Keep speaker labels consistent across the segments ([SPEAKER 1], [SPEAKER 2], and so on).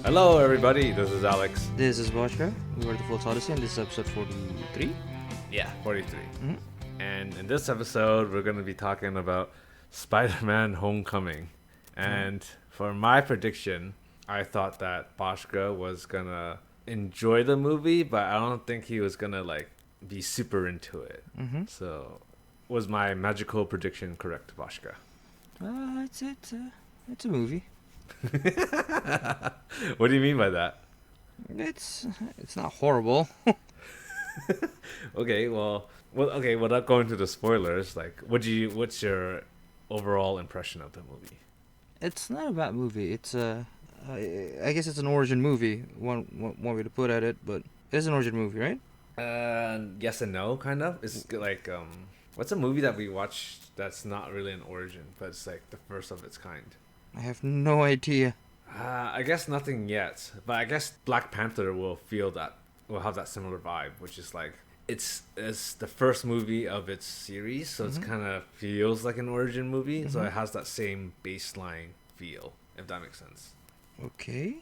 [SPEAKER 1] Hello, everybody. This is Alex.
[SPEAKER 2] This is Vulture. We were the Full Odyssey, and this is episode 43.
[SPEAKER 1] Yeah, 43.
[SPEAKER 2] Mhm.
[SPEAKER 1] And in this episode, we're going to be talking about Spider-Man: Homecoming. And for my prediction, I thought that Boschka was gonna enjoy the movie, but I don't think he was gonna be super into it.
[SPEAKER 2] Mm-hmm.
[SPEAKER 1] So, was my magical prediction correct, Boschka?
[SPEAKER 2] It's a movie.
[SPEAKER 1] What do you mean by that?
[SPEAKER 2] It's not horrible.
[SPEAKER 1] Okay, okay. Without going to the spoilers, what's your overall impression of the movie?
[SPEAKER 2] It's not a bad movie. I guess it's an origin movie. One way to put at it, but it's an origin movie, right?
[SPEAKER 1] Yes and no, kind of. It's what's a movie that we watched that's not really an origin, but it's like the first of its kind?
[SPEAKER 2] I have no idea.
[SPEAKER 1] I guess nothing yet, but I guess Black Panther will have that similar vibe, which is like it's the first movie of its series, so it's
[SPEAKER 2] Mhm.
[SPEAKER 1] kind of feels like an origin movie, so
[SPEAKER 2] Mhm.
[SPEAKER 1] it has that same baseline feel, if that makes sense.
[SPEAKER 2] Okay.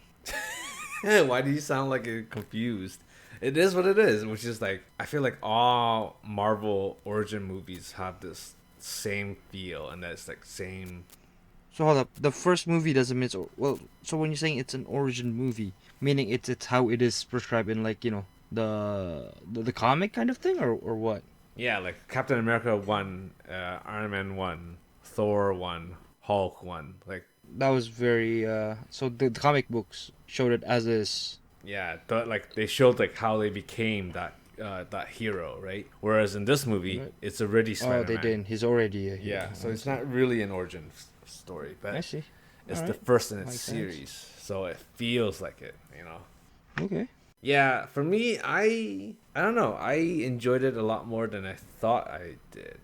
[SPEAKER 1] Why do you sound like you're confused? It is what it is, which is like I feel like all Marvel origin movies have this same feel, and that's like same.
[SPEAKER 2] So hold up. The first movie doesn't mean so when you're saying it's an origin movie, meaning it's how it is prescribed in the comic kind of thing, or what?
[SPEAKER 1] Yeah, like Captain America 1, Iron Man 1, Thor 1, Hulk 1. Like,
[SPEAKER 2] That was very so the comic books showed it as is.
[SPEAKER 1] yeah, they showed like how they became that hero, right? Whereas in this movie,
[SPEAKER 2] Right.
[SPEAKER 1] it's already Spider-Man.
[SPEAKER 2] Oh, they didn't. He's already a hero.
[SPEAKER 1] Yeah, so
[SPEAKER 2] I
[SPEAKER 1] it's
[SPEAKER 2] see.
[SPEAKER 1] not really an origin story,
[SPEAKER 2] I
[SPEAKER 1] but
[SPEAKER 2] see.
[SPEAKER 1] it's the
[SPEAKER 2] Alright.
[SPEAKER 1] first in its
[SPEAKER 2] Makes sense.
[SPEAKER 1] series, so it feels like it, you know?
[SPEAKER 2] Okay.
[SPEAKER 1] Yeah, for me, I don't know. I enjoyed it a lot more than I thought I did.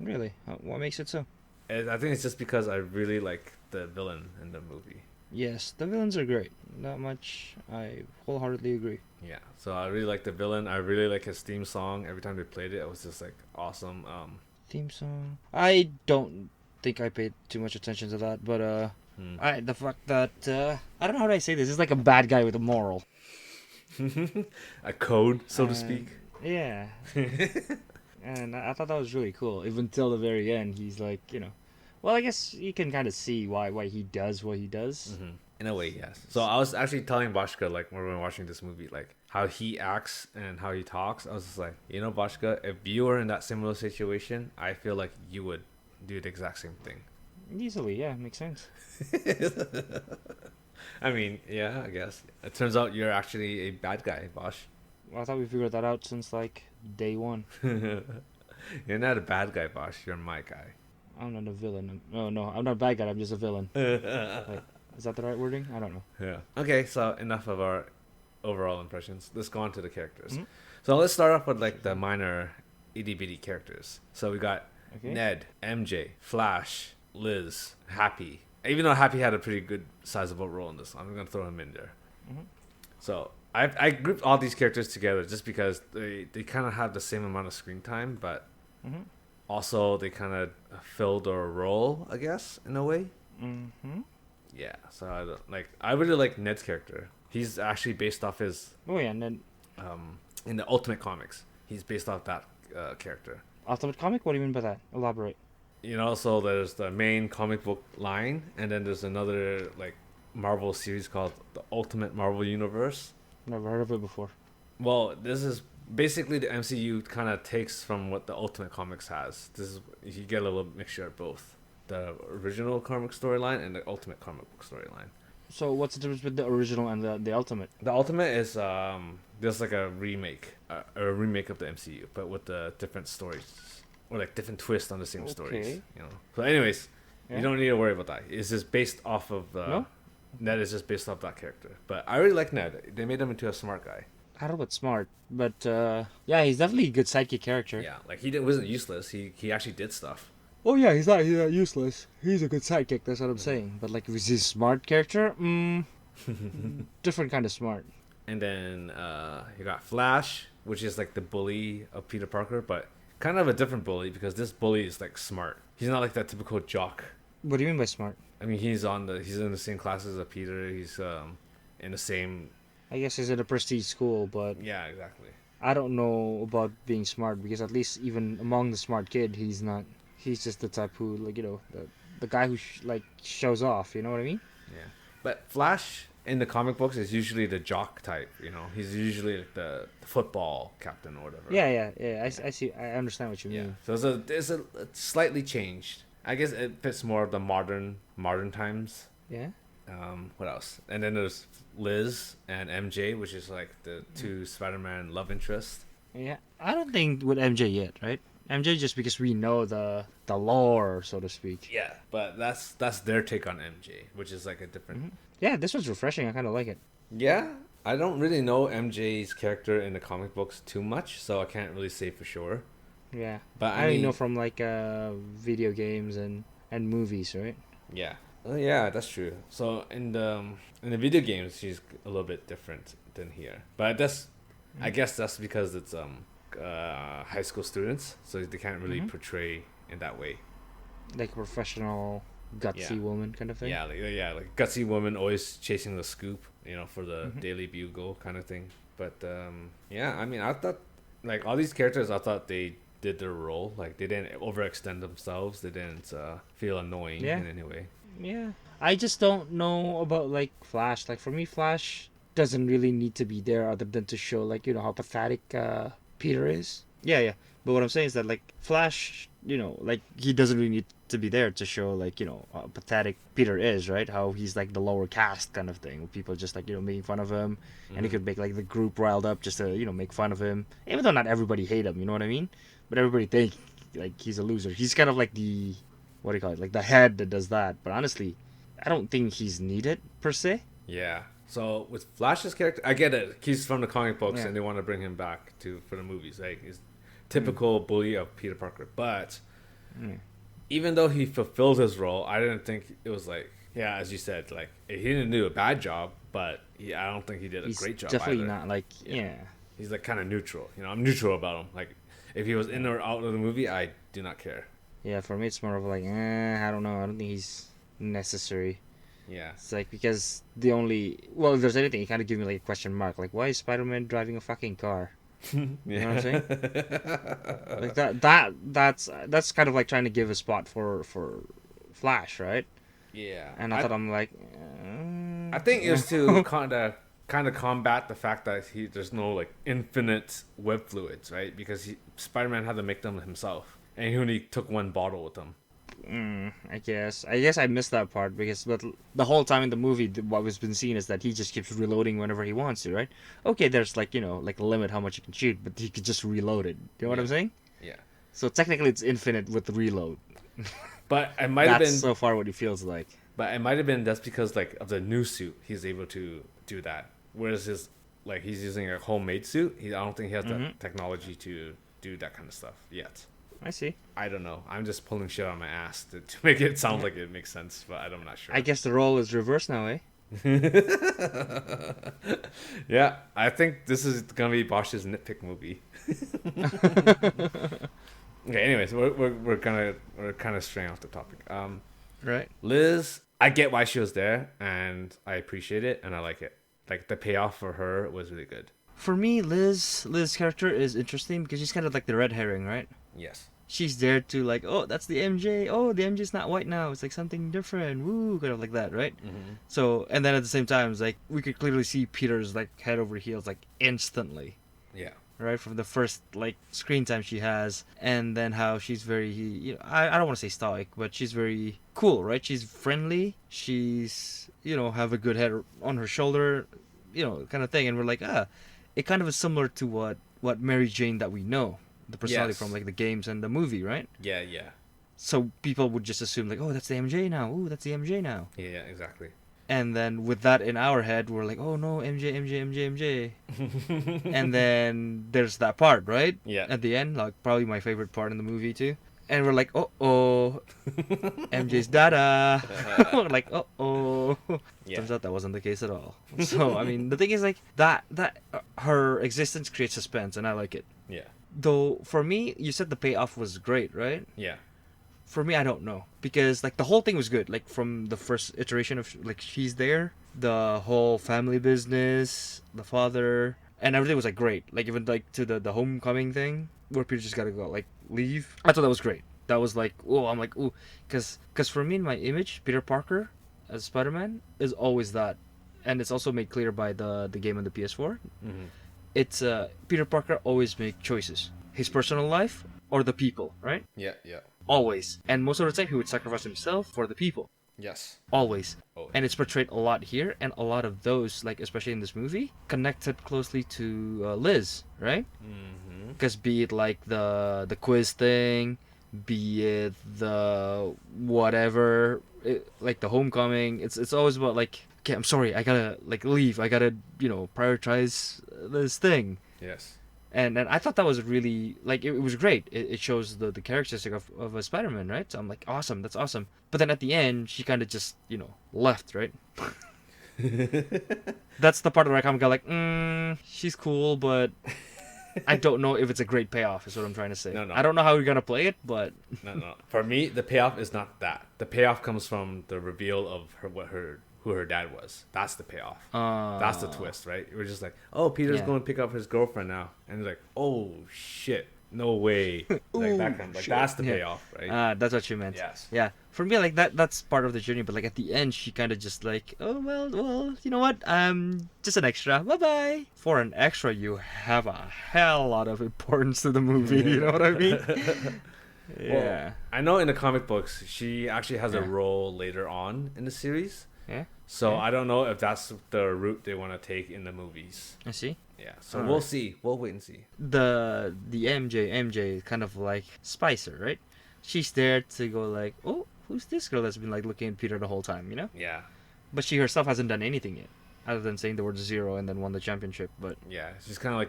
[SPEAKER 2] Really? What makes it so?
[SPEAKER 1] And I think it's just because I really like the villain in the movie.
[SPEAKER 2] Yes, the villains are great. Not much. I wholeheartedly agree.
[SPEAKER 1] Yeah, so I really like the villain. I really like his theme song. Every time they played it, it was just like awesome.
[SPEAKER 2] Theme song. I don't think I paid too much attention to that, but
[SPEAKER 1] Hmm.
[SPEAKER 2] the fact that I don't know how do I say this. It's like a bad guy with a moral.
[SPEAKER 1] A code, so to
[SPEAKER 2] And-
[SPEAKER 1] speak.
[SPEAKER 2] Yeah. And I thought that was really cool. Even till the very end, he's like, well, I guess you can kind of see why he does what he does.
[SPEAKER 1] In a way, yes. So I was actually telling Boschka, like, when we were watching this movie, like, how he acts and how he talks. I was just like, Boschka, if you were in that similar situation, I feel like you would do the exact same thing.
[SPEAKER 2] Easily, yeah, makes sense.
[SPEAKER 1] I mean, yeah, I guess. It turns out you're actually a bad guy, Bosch.
[SPEAKER 2] Well, I thought we figured that out since like day one.
[SPEAKER 1] You're not a bad guy, Bosch. You're my guy.
[SPEAKER 2] I'm not a villain. No, I'm not a bad guy. I'm just a villain. Is that the right wording? I don't know.
[SPEAKER 1] Yeah. Okay, so enough of our overall impressions. Let's go on to the characters.
[SPEAKER 2] Mhm.
[SPEAKER 1] So let's start off with like the minor itty bitty characters. So we got
[SPEAKER 2] Okay.
[SPEAKER 1] Ned, MJ, Flash, Liz, Happy. Even though Happy had a pretty good sizable role in this, I'm gonna throw him in there.
[SPEAKER 2] Mhm.
[SPEAKER 1] So I grouped all these characters together just because they kind of have the same amount of screen time, but
[SPEAKER 2] Mhm.
[SPEAKER 1] also they kind of fill their role, I guess, in a way.
[SPEAKER 2] Mhm.
[SPEAKER 1] Yeah, so I really like Ned's character. He's actually based off his
[SPEAKER 2] Oh yeah, and then
[SPEAKER 1] in the Ultimate Comics. He's based off that character.
[SPEAKER 2] Ultimate Comic. What do you mean by that? Elaborate.
[SPEAKER 1] So there's the main comic book line, and then there's another like Marvel series called the Ultimate Marvel Universe.
[SPEAKER 2] Never heard of it before.
[SPEAKER 1] Well, this is basically the MCU kind of takes from what the Ultimate Comics has. This is you get a little mixture of both. The original comic storyline and the Ultimate comic book storyline.
[SPEAKER 2] So what's the difference between the original and the Ultimate?
[SPEAKER 1] The Ultimate is there's like a remake of the MCU, but with the different stories or like different twists on the same stories.
[SPEAKER 2] Okay.
[SPEAKER 1] So, anyways,
[SPEAKER 2] Yeah.
[SPEAKER 1] you don't need to worry about that. It's just based off of
[SPEAKER 2] No?
[SPEAKER 1] Ned is just based off that character. But I really like Ned. They made him into a smart guy.
[SPEAKER 2] I don't know what's smart, but yeah, he's definitely a good sidekick character.
[SPEAKER 1] Yeah, like wasn't useless. He actually did stuff.
[SPEAKER 2] Oh yeah, he's not useless. He's a good sidekick. That's what I'm saying. But like, is he a smart character? Different kind of smart.
[SPEAKER 1] And then you got Flash, which is like the bully of Peter Parker, but kind of a different bully because this bully is like smart. He's not like that typical jock.
[SPEAKER 2] What do you mean by smart?
[SPEAKER 1] I mean, he's in the same classes as Peter. He's in the same.
[SPEAKER 2] I guess he's at a prestige school, but
[SPEAKER 1] Yeah, exactly.
[SPEAKER 2] I don't know about being smart because at least even among the smart kid, he's not. He's just the type who like the guy who like shows off. You know what I mean?
[SPEAKER 1] Yeah, but Flash in the comic books is usually the jock type. You know, he's usually like the football captain or whatever.
[SPEAKER 2] Yeah. I see. I understand what you
[SPEAKER 1] Yeah.
[SPEAKER 2] mean.
[SPEAKER 1] So it's slightly changed. I guess it fits more of the modern times.
[SPEAKER 2] Yeah.
[SPEAKER 1] What else? And then there's Liz and MJ, which is like the two Spider-Man love interests.
[SPEAKER 2] Yeah. I don't think with MJ yet, right? MJ just because we know the lore, so to speak.
[SPEAKER 1] Yeah, but that's their take on MJ, which is like a different.
[SPEAKER 2] Yeah, this was refreshing. I kind of like it.
[SPEAKER 1] Yeah, I don't really know MJ's character in the comic books too much, so I can't really say for sure.
[SPEAKER 2] Yeah,
[SPEAKER 1] But
[SPEAKER 2] I only know from like video games and movies, right?
[SPEAKER 1] yeah, yeah, that's true. So in the video games, she's a little bit different than here, but I guess that's because it's high school students, so they can't really portray in that way.
[SPEAKER 2] Like a professional, gutsy woman kind of thing.
[SPEAKER 1] Like gutsy woman always chasing the scoop, for the Daily Bugle kind of thing. But yeah, I mean, I thought like all these characters, I thought they did their role. Like they didn't overextend themselves. They didn't feel annoying in any way.
[SPEAKER 2] Yeah, I just don't know about like Flash. Like for me, Flash doesn't really need to be there other than to show like how pathetic Peter is. Yeah. But what I'm saying is that like Flash, like he doesn't really need to be there to show like how pathetic Peter is, right? How he's like the lower caste kind of thing. People just like making fun of him, and he could make like the group riled up just to make fun of him, even though not everybody hate him. You know what I mean? But everybody think like he's a loser. He's kind of like the what do you call it? Like the head that does that. But honestly, I don't think he's needed per se.
[SPEAKER 1] Yeah. So with Flash's character, I get it. He's from the comic books,
[SPEAKER 2] Yeah.
[SPEAKER 1] and they want to bring him back for the movies. Like he's typical bully of Peter Parker. But even though he fulfilled his role, I didn't think it was like as you said, like he didn't do a bad job, but I don't think he did a great job.
[SPEAKER 2] Definitely
[SPEAKER 1] either.
[SPEAKER 2] not like
[SPEAKER 1] He's like kind of neutral. I'm neutral about him. Like if he was in or out of the movie, I do not care.
[SPEAKER 2] Yeah, for me it's more of like I don't know. I don't think he's necessary.
[SPEAKER 1] Yeah.
[SPEAKER 2] It's like because if there's anything, you kind of give me like a question mark. Like why is Spider-Man driving a fucking car? You know what I'm saying? Like that's kind of like trying to give a spot for Flash, right?
[SPEAKER 1] Yeah.
[SPEAKER 2] And I thought I'm like,
[SPEAKER 1] I think it was to kind of combat the fact that there's no like infinite web fluids, right? Because Spider-Man had to make them himself, and he only took one bottle with him.
[SPEAKER 2] I guess I missed that part but the whole time in the movie what was been seen is that he just keeps reloading whenever he wants to, right? Okay, there's like like a limit how much you can shoot, but he could just reload it. You know what I'm saying?
[SPEAKER 1] Yeah.
[SPEAKER 2] So technically it's infinite with the reload.
[SPEAKER 1] But it might have been
[SPEAKER 2] so far what he feels like.
[SPEAKER 1] But it might have been that's because like of the new suit he's able to do that, whereas he's using a homemade suit. I don't think he has the technology to do that kind of stuff yet.
[SPEAKER 2] I see.
[SPEAKER 1] I don't know. I'm just pulling shit out of my ass to make it sound like it makes sense, but I'm not sure.
[SPEAKER 2] I guess the role is reversed now, eh?
[SPEAKER 1] Yeah, I think this is gonna be Bosch's nitpick movie. Okay. Anyways, we're kind of straying off the topic.
[SPEAKER 2] Right.
[SPEAKER 1] Liz, I get why she was there, and I appreciate it, and I like it. Like the payoff for her was really good.
[SPEAKER 2] For me, Liz's character is interesting because she's kind of like the red herring, right?
[SPEAKER 1] Yes.
[SPEAKER 2] She's there to like, oh, that's the MJ. Oh, the MJ's not white now. It's like something different. Woo, kind of like that, right?
[SPEAKER 1] Mm-hmm.
[SPEAKER 2] So, and then at the same time, it's like we could clearly see Peter's like head over heels like instantly.
[SPEAKER 1] Yeah.
[SPEAKER 2] Right, from the first like screen time she has, and then how she's very, I don't want to say stoic, but she's very cool, right? She's friendly. She's have a good head on her shoulder, kind of thing. And we're like, it kind of is similar to what Mary Jane that we know, the personality from like the games and the movie, right?
[SPEAKER 1] Yeah.
[SPEAKER 2] So people would just assume like, oh, that's the MJ now. Ooh, that's the MJ now.
[SPEAKER 1] Yeah, exactly.
[SPEAKER 2] And then with that in our head, we're like, oh no, MJ. And then there's that part, right?
[SPEAKER 1] Yeah.
[SPEAKER 2] At the end, like probably my favorite part in the movie too. And we're like, oh, MJ's dada. We're like, oh.
[SPEAKER 1] Yeah.
[SPEAKER 2] Turns out that wasn't the case at all. So I mean, the thing is like that her existence creates suspense, and I like it.
[SPEAKER 1] Yeah.
[SPEAKER 2] Though for me, you said the payoff was great, right?
[SPEAKER 1] Yeah.
[SPEAKER 2] For me, I don't know, because like the whole thing was good. Like from the first iteration of like she's there, the whole family business, the father, and everything was like great. Like even like to the homecoming thing where Peter just gotta go like leave. I thought that was great. That was like, oh, I'm like, oh, because for me in my image, Peter Parker as Spider-Man is always that, and it's also made clear by the game on the PS4.
[SPEAKER 1] Mm-hmm.
[SPEAKER 2] It's Peter Parker always make choices, his personal life or the people, right?
[SPEAKER 1] Yeah, yeah.
[SPEAKER 2] Always. And most of the time, he would sacrifice himself for the people.
[SPEAKER 1] Yes.
[SPEAKER 2] Always.
[SPEAKER 1] Oh.
[SPEAKER 2] And it's portrayed a lot here, and a lot of those, like especially in this movie, connected closely to Liz, right?
[SPEAKER 1] Mm-hmm.
[SPEAKER 2] Because be it like the quiz thing, be it the whatever, like the homecoming, it's always about like, okay, I'm sorry, I gotta like leave, I gotta prioritize this thing.
[SPEAKER 1] Yes.
[SPEAKER 2] And I thought that was really like it was great. It shows the characteristic of a Spider-Man, right? So I'm like, awesome, that's awesome. But then at the end, she kind of just left, right? That's the part where I kind of go like, she's cool, but I don't know if it's a great payoff. Is what I'm trying to say.
[SPEAKER 1] No.
[SPEAKER 2] I don't know how you're gonna play it, but
[SPEAKER 1] No. For me, the payoff is not that. The payoff comes from the reveal of who her dad was. That's the payoff. That's the twist, right? We're just like, oh, Peter's going to pick up his girlfriend now, and he's like, oh shit, no way, like that kind of, like that's the payoff, right?
[SPEAKER 2] That's what you meant.
[SPEAKER 1] Yes.
[SPEAKER 2] Yeah. For me, like that's part of the journey, but like at the end, she kind of just like, oh well, you know what? Just an extra. Bye bye. For an extra, you have a hell lot of importance to the movie. You know what I mean? Yeah.
[SPEAKER 1] Well, I know in the comic books, she actually has a role later on in the series.
[SPEAKER 2] Yeah.
[SPEAKER 1] So I don't know if that's the route they want to take in the movies.
[SPEAKER 2] I see.
[SPEAKER 1] Yeah. So we'll see. We'll wait and see.
[SPEAKER 2] The MJ is kind of like Spicer, right? She's there to go like, oh, who's this girl that's been like looking at Peter the whole time, you know?
[SPEAKER 1] Yeah.
[SPEAKER 2] But she herself hasn't done anything yet, other than saying the word zero and then won the championship. But
[SPEAKER 1] yeah, she's kind of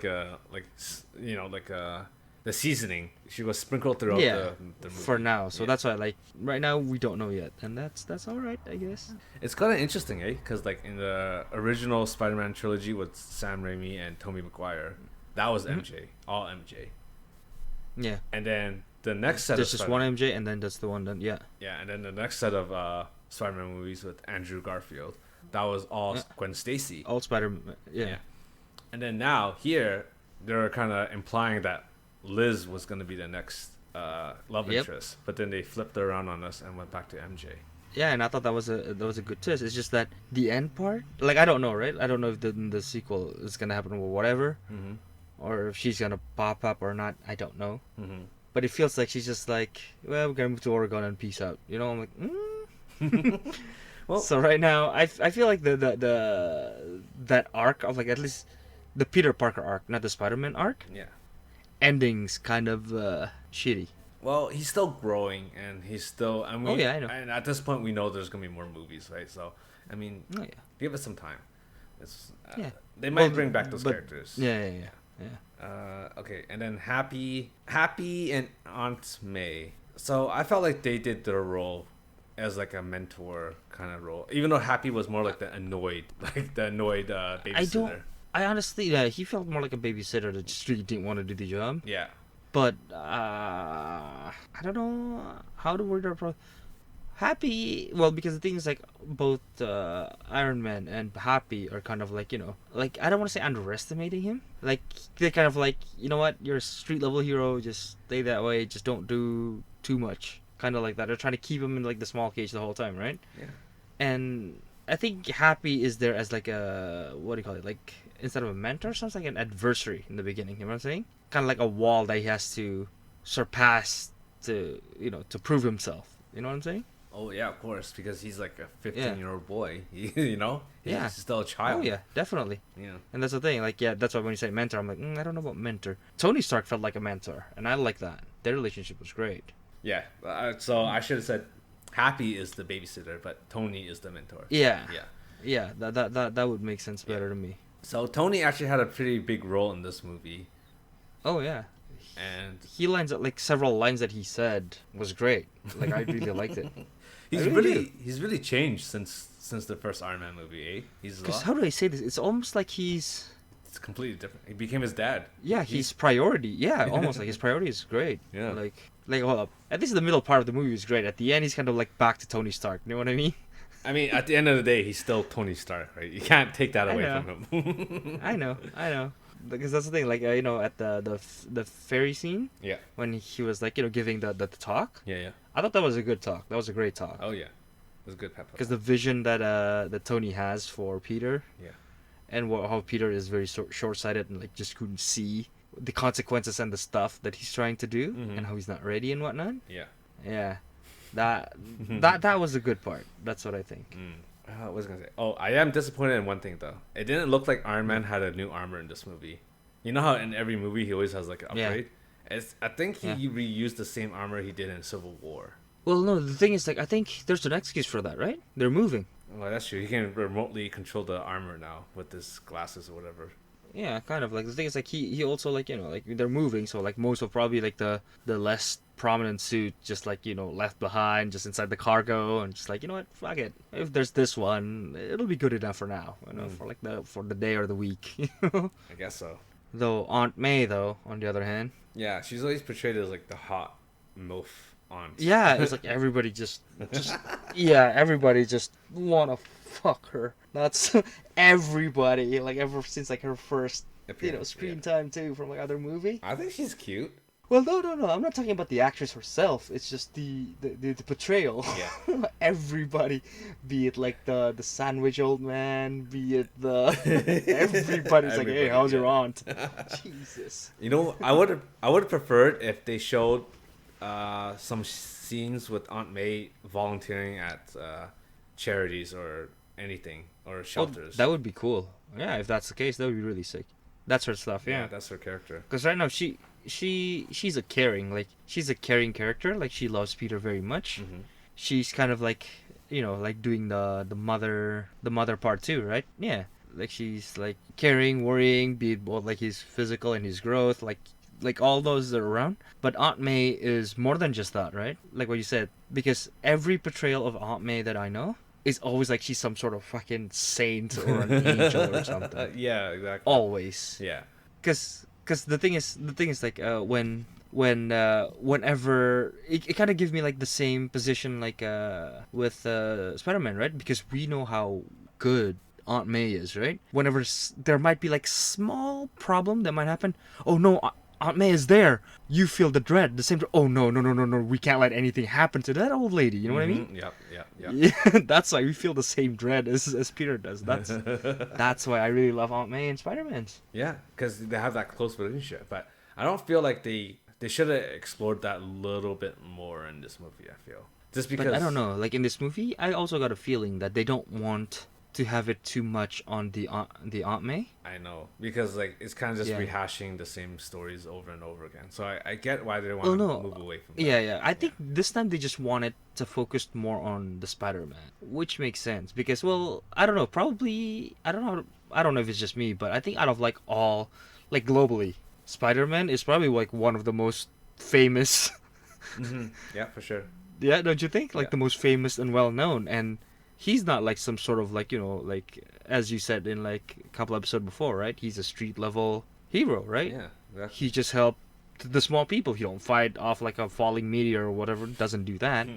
[SPEAKER 1] like the seasoning. She was sprinkled throughout the movie.
[SPEAKER 2] For now. So that's why like right now we don't know yet, and that's all right, I guess.
[SPEAKER 1] It's kind of interesting, because like in the original Spider-Man trilogy with Sam Raimi and Tobey Maguire, that was MJ, all MJ.
[SPEAKER 2] Yeah.
[SPEAKER 1] And then the next set
[SPEAKER 2] there's
[SPEAKER 1] of
[SPEAKER 2] just one MJ, and then that's the one that
[SPEAKER 1] yeah, and then the next set of Spider-Man movies with Andrew Garfield, that was all Gwen Stacy.
[SPEAKER 2] All Spider-Man. Yeah.
[SPEAKER 1] And then now here they're kind of implying that Liz was going to be the next love interest, but then they flipped her around on us and went back to MJ.
[SPEAKER 2] Yeah, and I thought that was a good twist. It's just that the end part, like I don't know, right? I don't know if the sequel is gonna happen or whatever, or if she's gonna pop up or not. I don't know. But it feels like she's just like, well, we're gonna move to Oregon and peace out. You know, I'm like, Well, so right now I feel like the that arc of like at least the Peter Parker arc, not the Spider-Man arc.
[SPEAKER 1] Yeah.
[SPEAKER 2] Ending's kind of shitty.
[SPEAKER 1] Well, he's still growing, and he's still. I mean,
[SPEAKER 2] I know.
[SPEAKER 1] And at this point, we know there's gonna be more movies, right? So, I mean, give it some time. It's they might bring back those characters.
[SPEAKER 2] Yeah.
[SPEAKER 1] Okay, and then Happy and Aunt May. So I felt like they did their role as like a mentor kind of role, even though Happy was more like the annoyed babysitter.
[SPEAKER 2] I honestly, he felt more like a babysitter that just really didn't want to do the job.
[SPEAKER 1] Yeah.
[SPEAKER 2] But I don't know how to word it. Happy, well, because the thing is like both Iron Man and Happy are kind of like like I don't want to say underestimating him. Like they're kind of like, you know what, you're a street level hero, just stay that way, just don't do too much. Kind of like that. They're trying to keep him in like the small cage the whole time, right?
[SPEAKER 1] Yeah.
[SPEAKER 2] And I think Happy is there as like a, what do you call it? Like instead of a mentor, sounds like an adversary in the beginning. You know what I'm saying? Kind of like a wall that he has to surpass to to prove himself. You know what I'm saying?
[SPEAKER 1] Oh yeah, of course, because he's like a 15-year-old boy. He's still a child.
[SPEAKER 2] Oh yeah, definitely.
[SPEAKER 1] Yeah. And
[SPEAKER 2] that's the thing. Like that's why when you say mentor, I'm like, I don't know about mentor. Tony Stark felt like a mentor, and I like that. Their relationship was great.
[SPEAKER 1] Yeah. So I should have said Happy is the babysitter, but Tony is the mentor.
[SPEAKER 2] Yeah. That would make sense better to me.
[SPEAKER 1] So Tony actually had a pretty big role in this movie.
[SPEAKER 2] Oh yeah.
[SPEAKER 1] And
[SPEAKER 2] he lines up like several lines that he said was great. Like I really liked it.
[SPEAKER 1] He's really changed since the first Iron Man movie, eh? Because
[SPEAKER 2] how do I say this? It's almost like he's
[SPEAKER 1] it's completely different. He became his dad.
[SPEAKER 2] Yeah, his priority. Yeah, almost like his priority is great.
[SPEAKER 1] Yeah.
[SPEAKER 2] Like hold up. At least the middle part of the movie is great. At the end, he's kind of like back to Tony Stark. You know what I mean?
[SPEAKER 1] I mean, at the end of the day, he's still Tony Stark, right? You can't take that away from him.
[SPEAKER 2] I know. Because that's the thing. Like you know, at the ferry scene.
[SPEAKER 1] Yeah.
[SPEAKER 2] When he was like giving the talk.
[SPEAKER 1] Yeah.
[SPEAKER 2] I thought that was a good talk. That was a great talk.
[SPEAKER 1] Oh yeah, it was a good pep talk.
[SPEAKER 2] Because the vision that Tony has for Peter.
[SPEAKER 1] Yeah.
[SPEAKER 2] And how Peter is very short-sighted and like just couldn't see the consequences and the stuff that he's trying to do, and how he's not ready and whatnot. Yeah, that was a good part. That's what I think.
[SPEAKER 1] I was gonna say. Oh, I am disappointed in one thing though. It didn't look like Iron Man had a new armor in this movie. You know how in every movie he always has like an upgrade. I think he reused the same armor he did in Civil War.
[SPEAKER 2] Well, no, the thing is, like, I think there's an excuse for that, right? They're moving.
[SPEAKER 1] Well, that's true. He can remotely control the armor now with his glasses or whatever.
[SPEAKER 2] Yeah, kind of. Like, the thing is, like, he also, like, like, they're moving, so, like, most of probably, like, the less prominent suit just, like, left behind, just inside the cargo, and just, like, you know what, fuck it. If there's this one, it'll be good enough for now, for, like, for the day or the week,
[SPEAKER 1] I guess so.
[SPEAKER 2] Though, Aunt May, though, on the other hand.
[SPEAKER 1] Yeah, she's always portrayed as, like, the hot MILF aunt.
[SPEAKER 2] Yeah, it's like everybody just everybody just wanna fuck her. That's everybody. Like ever since like her first, screen time too from like other movie.
[SPEAKER 1] I think she's cute.
[SPEAKER 2] Well, no. I'm not talking about the actress herself. It's just the portrayal.
[SPEAKER 1] Yeah.
[SPEAKER 2] Everybody, be it like the sandwich old man, be it the everybody's like, hey, how's your aunt? Jesus.
[SPEAKER 1] I would have preferred if they showed some scenes with Aunt May volunteering at charities or anything or shelters.
[SPEAKER 2] Oh, that would be cool. Yeah, if that's the case, that would be really sick. That's her stuff. Yeah,
[SPEAKER 1] that's her character.
[SPEAKER 2] Because right now she's a caring character. Like she loves Peter very much. She's kind of like like doing the mother part too, right? Yeah, like she's like caring, worrying, be it both like his physical and his growth, like all those that are around. But Aunt May is more than just that, right? Like what you said, because every portrayal of Aunt May that I know is always like she's some sort of fucking saint or an angel or something.
[SPEAKER 1] Yeah, exactly.
[SPEAKER 2] Always.
[SPEAKER 1] Yeah.
[SPEAKER 2] Because the thing is like whenever it kind of gives me like the same position like with Spider-Man, right? Because we know how good Aunt May is, right? Whenever there might be like small problem that might happen, oh no, Aunt May is there. You feel the dread, the same. Oh no, we can't let anything happen to that old lady. You know what I mean?
[SPEAKER 1] Yep.
[SPEAKER 2] Yeah, that's why we feel the same dread as Peter does. That's why I really love Aunt May and Spider-Man.
[SPEAKER 1] Yeah, because they have that close relationship. But I don't feel like they should have explored that a little bit more in this movie. I feel just because.
[SPEAKER 2] But I don't know. Like in this movie, I also got a feeling that they don't want to have it too much on the Aunt May.
[SPEAKER 1] I know, because like it's kind of just rehashing the same stories over and over again. So I get why they want to move away from that.
[SPEAKER 2] Yeah. I think this time they just wanted to focus more on the Spider-Man, which makes sense because, well, I don't know, probably I don't know if it's just me, but I think out of like all, like globally, Spider-Man is probably like one of the most famous.
[SPEAKER 1] Yeah, for sure.
[SPEAKER 2] Yeah, don't you think? Like the most famous and well known, and he's not like some sort of like like as you said in like a couple episodes before, right? He's a street level hero, right?
[SPEAKER 1] Yeah, exactly.
[SPEAKER 2] He just helped the small people. He don't fight off like a falling meteor or whatever. Doesn't do that.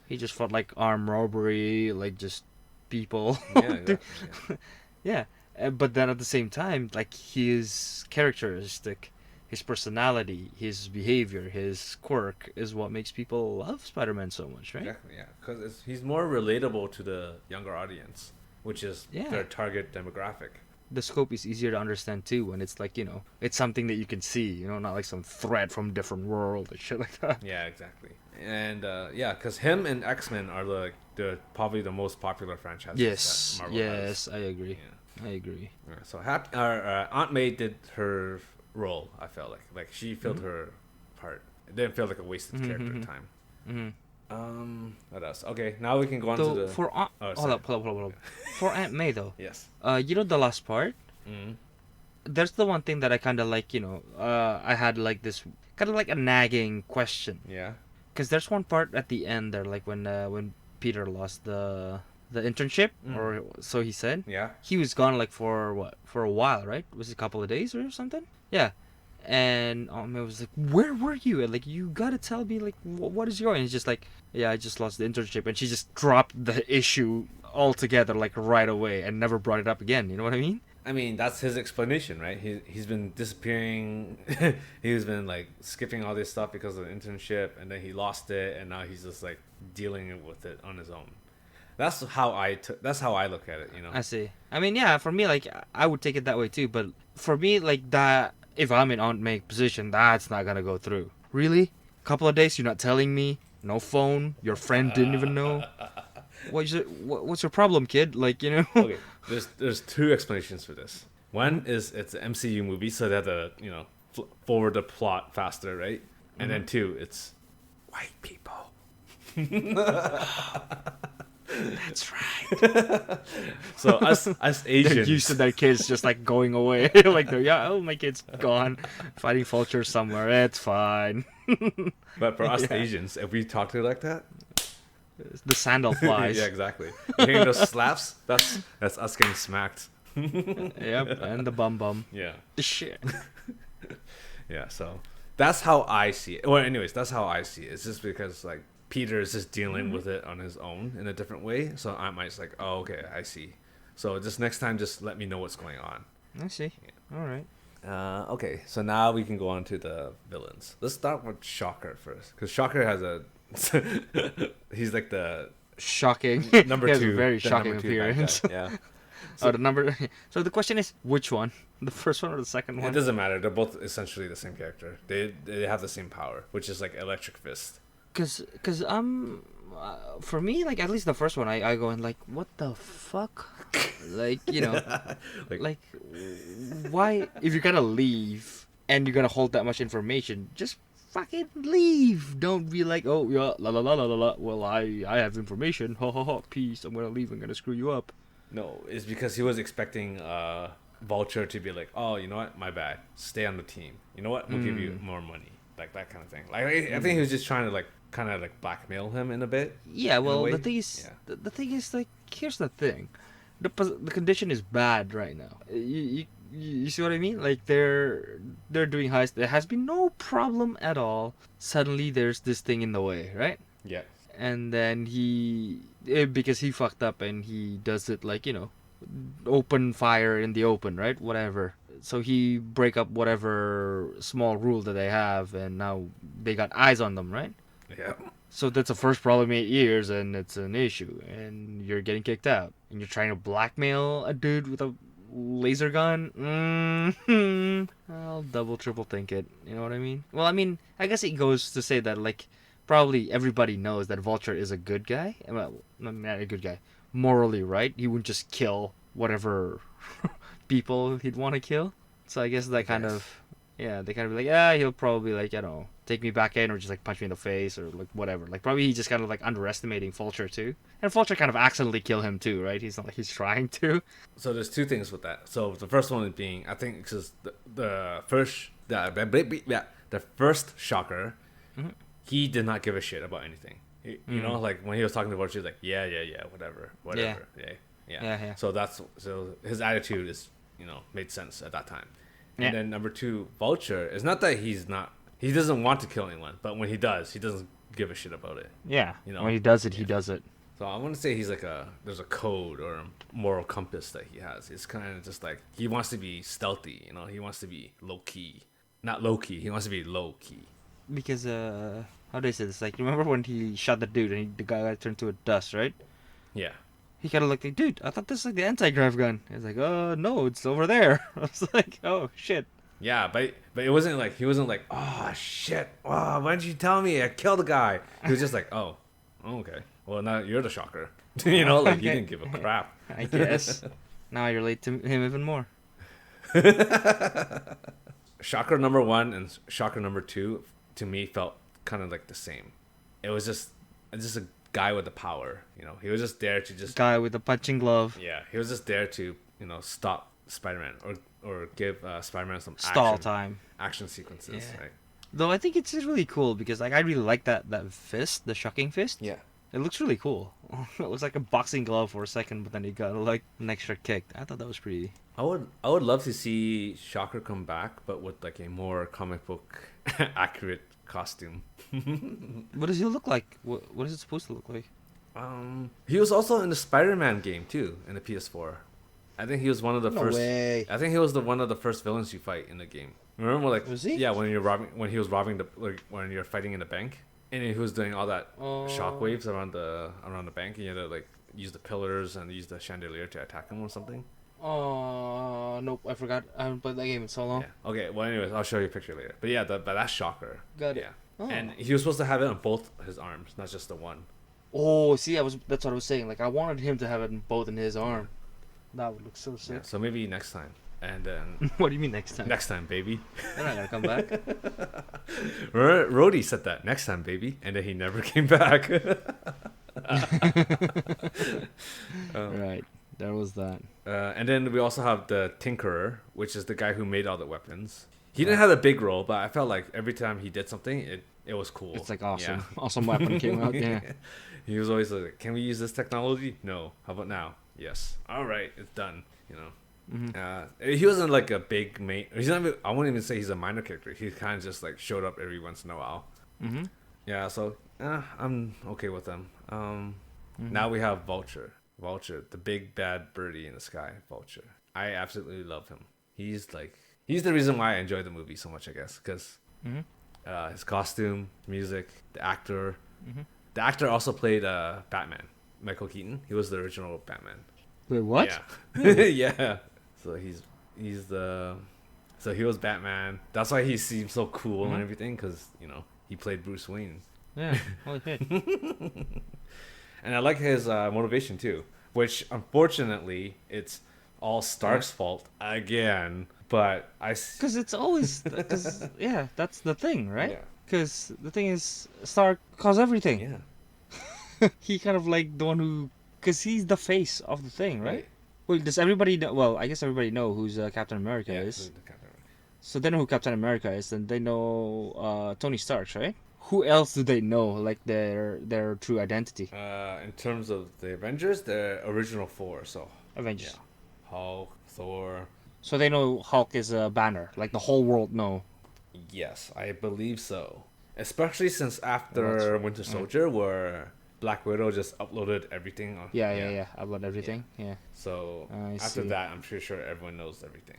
[SPEAKER 2] He just fought like armed robbery, like just people.
[SPEAKER 1] Yeah, exactly.
[SPEAKER 2] Yeah. But then at the same time, like his characteristic, his personality, his behavior, his quirk is what makes people love Spider-Man so much, right?
[SPEAKER 1] Exactly, yeah. Because he's more relatable to the younger audience, which is their target demographic.
[SPEAKER 2] The scope is easier to understand too when it's like, it's something that you can see, not like some threat from a different world and shit like that.
[SPEAKER 1] Yeah, exactly. And because him and X-Men are the probably the most popular franchises that Marvel has.
[SPEAKER 2] I agree.
[SPEAKER 1] Yeah.
[SPEAKER 2] I agree.
[SPEAKER 1] Yeah, so Aunt May did her role. I felt like she filled her part. It didn't feel like a wasted character time. What else? Okay, now we can go on to the.
[SPEAKER 2] Hold up. For Aunt May though.
[SPEAKER 1] Yes.
[SPEAKER 2] The last part. There's the one thing that I kind of like. I had like this kind of like a nagging question.
[SPEAKER 1] Yeah.
[SPEAKER 2] Because there's one part at the end there, like when Peter lost the the internship, or so he said.
[SPEAKER 1] Yeah.
[SPEAKER 2] He was gone like for a while, right? Was it a couple of days or something? Yeah. And I was like, where were you? And like, you gotta tell me, like, what is your? And he's just like, yeah, I just lost the internship. And she just dropped the issue altogether, like, right away, and never brought it up again. You know what I mean?
[SPEAKER 1] I mean, that's his explanation, right? He's been disappearing. He's been like skipping all this stuff because of the internship, and then he lost it, and now he's just like dealing with it on his own. That's how I look at it, you know.
[SPEAKER 2] I see. I mean, yeah, for me, like, I would take it that way too. But for me, like, that, if I'm in Aunt May position, that's not gonna go through. Really? Couple of days, you're not telling me? No phone? Your friend didn't even know? What's your problem, kid? Like, you know?
[SPEAKER 1] Okay, there's two explanations for this. One is it's an MCU movie, so they have to, you know, forward the plot faster, right? And then two, it's white people.
[SPEAKER 2] That's right.
[SPEAKER 1] So us Asians,
[SPEAKER 2] They're used to their kids just like going away. Like, my kid's gone, fighting Vulture somewhere. It's fine.
[SPEAKER 1] but for us Asians, if we talk to her like that,
[SPEAKER 2] The sandal flies.
[SPEAKER 1] yeah, exactly. Hearing those slaps, that's us getting smacked.
[SPEAKER 2] Yep, and the bum.
[SPEAKER 1] Yeah.
[SPEAKER 2] Shit.
[SPEAKER 1] Yeah, so that's how I see it. Well, anyways, that's how I see it. It's just because like Peter is just dealing with it on his own in a different way. So I might just like, oh, okay, I see. So just next time, just let me know what's going on.
[SPEAKER 2] I see.
[SPEAKER 1] Yeah.
[SPEAKER 2] All right.
[SPEAKER 1] Okay, so now we can go on to the villains. Let's start with Shocker first, because Shocker has a he's like the
[SPEAKER 2] Shocking.
[SPEAKER 1] number
[SPEAKER 2] He has
[SPEAKER 1] two,
[SPEAKER 2] a very
[SPEAKER 1] the
[SPEAKER 2] shocking
[SPEAKER 1] number two bad
[SPEAKER 2] appearance.
[SPEAKER 1] guy, yeah.
[SPEAKER 2] So the number. So the question is, which one? The first one or the second
[SPEAKER 1] It
[SPEAKER 2] one?
[SPEAKER 1] doesn't matter. They're both essentially the same character. They have the same power, which is like Electric Fist.
[SPEAKER 2] Cause for me, like, at least the first one, I go in like, what the fuck? Like, you know, like why, if you're gonna leave and you're gonna hold that much information, just fucking leave. Don't be like, oh yeah, la la la la la la. Well, I have information. Ha ha ha. Peace. I'm gonna leave. I'm gonna screw you up.
[SPEAKER 1] No, it's because he was expecting Vulture to be like, oh, you know what? My bad. Stay on the team. You know what? We'll give you more money. Like that kind of thing. Like I think he was just trying to like kind of like blackmail him in a bit.
[SPEAKER 2] Yeah. Well,
[SPEAKER 1] way.
[SPEAKER 2] the thing is,
[SPEAKER 1] Yeah.
[SPEAKER 2] the thing is, like, here's the thing. The condition is bad right now. You see what I mean? Like, they're doing heist. There has been no problem at all. Suddenly there's this thing in the way, right?
[SPEAKER 1] Yeah.
[SPEAKER 2] And then because he fucked up and he does it, like, you know, open fire in the open, right? Whatever. So he break up whatever small rule that they have, and now they got eyes on them, right?
[SPEAKER 1] Yeah.
[SPEAKER 2] So that's the first problem in 8 years, and it's an issue, and you're getting kicked out, and you're trying to blackmail a dude with a laser gun. I'll double, triple think it. You know what I mean? Well, I mean, I guess it goes to say that, like, probably everybody knows that Vulture is a good guy. Well, not a good guy. Morally right. He wouldn't just kill whatever people he'd want to kill. So I guess that kind of, yeah, they kind of be like, yeah, he'll probably, like, I don't know, take me back in, or just like punch me in the face, or like whatever. Like, probably he's just kind of like underestimating Vulture too. And Vulture kind of accidentally kill him too, right? He's not like he's trying to.
[SPEAKER 1] So there's two things with that. So the first one being, I think, because the first Shocker, he did not give a shit about anything. You know, like when he was talking to Vulture, he's like, yeah, whatever, yeah. So his attitude is, you know, made sense at that time.
[SPEAKER 2] Yeah.
[SPEAKER 1] And then number two, Vulture, it's not that he doesn't want to kill anyone, but when he does, he doesn't give a shit about it.
[SPEAKER 2] Yeah.
[SPEAKER 1] You know,
[SPEAKER 2] when he does it, he does it.
[SPEAKER 1] So I want to say he's like there's a code or a moral compass that he has. It's kind of just like, he wants to be stealthy, you know, he wants to be low key. Not low key, he wants to be low key.
[SPEAKER 2] Because, how do I say this? Like, remember when he shot the dude and the guy got turned to a dust, right?
[SPEAKER 1] Yeah.
[SPEAKER 2] He kind of looked like, dude, I thought this was like the anti-grav gun. He's like, no, it's over there. I was like, oh, shit.
[SPEAKER 1] Yeah, but it wasn't like, he wasn't like, oh, shit, oh, why didn't you tell me? I killed the guy. He was just like, oh, okay. Well, now you're the Shocker. You know, like, he didn't give a crap.
[SPEAKER 2] I guess. Now I relate to him even more.
[SPEAKER 1] Shocker number 1 and Shocker number 2, to me, felt kind of like the same. It was just a guy with the power, you know. He was just there to just...
[SPEAKER 2] Guy with the punching glove.
[SPEAKER 1] Yeah, he was just there to, you know, stop Spider-Man or give Spider-Man some action sequences,
[SPEAKER 2] yeah.
[SPEAKER 1] right?
[SPEAKER 2] Though I think it's really cool because, like, I really like that fist, the shocking fist.
[SPEAKER 1] Yeah.
[SPEAKER 2] It looks really cool. It looks like a boxing glove for a second, but then he got like an extra kick. I thought that was pretty.
[SPEAKER 1] I would love to see Shocker come back, but with like a more comic book accurate costume.
[SPEAKER 2] What does he look like? What is it supposed to look like?
[SPEAKER 1] He was also in the Spider-Man game too in the PS4. I think he was one of the
[SPEAKER 2] No
[SPEAKER 1] first.
[SPEAKER 2] way.
[SPEAKER 1] I think he was one of the first villains you fight in the game. Remember, like,
[SPEAKER 2] Was he?
[SPEAKER 1] yeah, when he was robbing when you're fighting in the bank, and he was doing all that shockwaves around the bank, and you had to like use the pillars and use the chandelier to attack him or something.
[SPEAKER 2] Oh, nope, I forgot. I haven't played that game in so long.
[SPEAKER 1] Yeah. Okay. Well, anyways, I'll show you a picture later. But yeah, but that's Shocker.
[SPEAKER 2] Got it.
[SPEAKER 1] Yeah.
[SPEAKER 2] Oh.
[SPEAKER 1] And he was supposed to have it on both his arms, not just the one.
[SPEAKER 2] Oh, see, that's what I was saying. Like, I wanted him to have it in both in his arm. That would look so sick.
[SPEAKER 1] Yeah, so maybe next time. And then
[SPEAKER 2] What do you mean next time?
[SPEAKER 1] next time, baby.
[SPEAKER 2] They're not gonna come back.
[SPEAKER 1] Rhodey said that next time, baby, and then he never came back.
[SPEAKER 2] Right, there was that.
[SPEAKER 1] And then we also have the Tinkerer, which is the guy who made all the weapons. He didn't have a big role, but I felt like every time he did something, it was cool.
[SPEAKER 2] It's like awesome,
[SPEAKER 1] Yeah.
[SPEAKER 2] awesome weapon came out. Yeah.
[SPEAKER 1] He was always like, "Can we use this technology? No. How about now? Yes. All right, it's done." You know. He wasn't like a big main. He's not. I wouldn't even say he's a minor character. He kind of just like showed up every once in a while. Yeah. So I'm okay with them. Now we have Vulture. Vulture, the big bad birdie in the sky. Vulture. I absolutely love him. He's the reason why I enjoy the movie so much. I guess because his costume, music, the actor. The actor also played Batman. Michael Keaton. He was the original Batman.
[SPEAKER 2] Wait, what?
[SPEAKER 1] Yeah. Yeah. So so he was Batman. That's why he seems so cool and everything, because he played Bruce Wayne.
[SPEAKER 2] Yeah. Holy shit.
[SPEAKER 1] And I like his motivation too, which unfortunately it's all Stark's fault again. But
[SPEAKER 2] Because it's always yeah, that's the thing, right?
[SPEAKER 1] Yeah.
[SPEAKER 2] Because the thing is, Stark caused everything.
[SPEAKER 1] Yeah.
[SPEAKER 2] He kind of like the one who, because he's the face of the thing, right? Well, does everybody know? Well, I guess everybody know who's Captain America is. So they know who Captain America is, and they know Tony Stark, right? Who else do they know, like their true identity?
[SPEAKER 1] In terms of the Avengers, the original four, so
[SPEAKER 2] Avengers.
[SPEAKER 1] yeah. Hulk, Thor.
[SPEAKER 2] So they know Hulk is a Banner, like the whole world know.
[SPEAKER 1] Yes, I believe so. Especially since after
[SPEAKER 2] Well,
[SPEAKER 1] Winter Soldier, where Black Widow just uploaded everything.
[SPEAKER 2] Yeah. About everything. Yeah.
[SPEAKER 1] So
[SPEAKER 2] I
[SPEAKER 1] after
[SPEAKER 2] see.
[SPEAKER 1] that, I'm pretty sure everyone knows everything.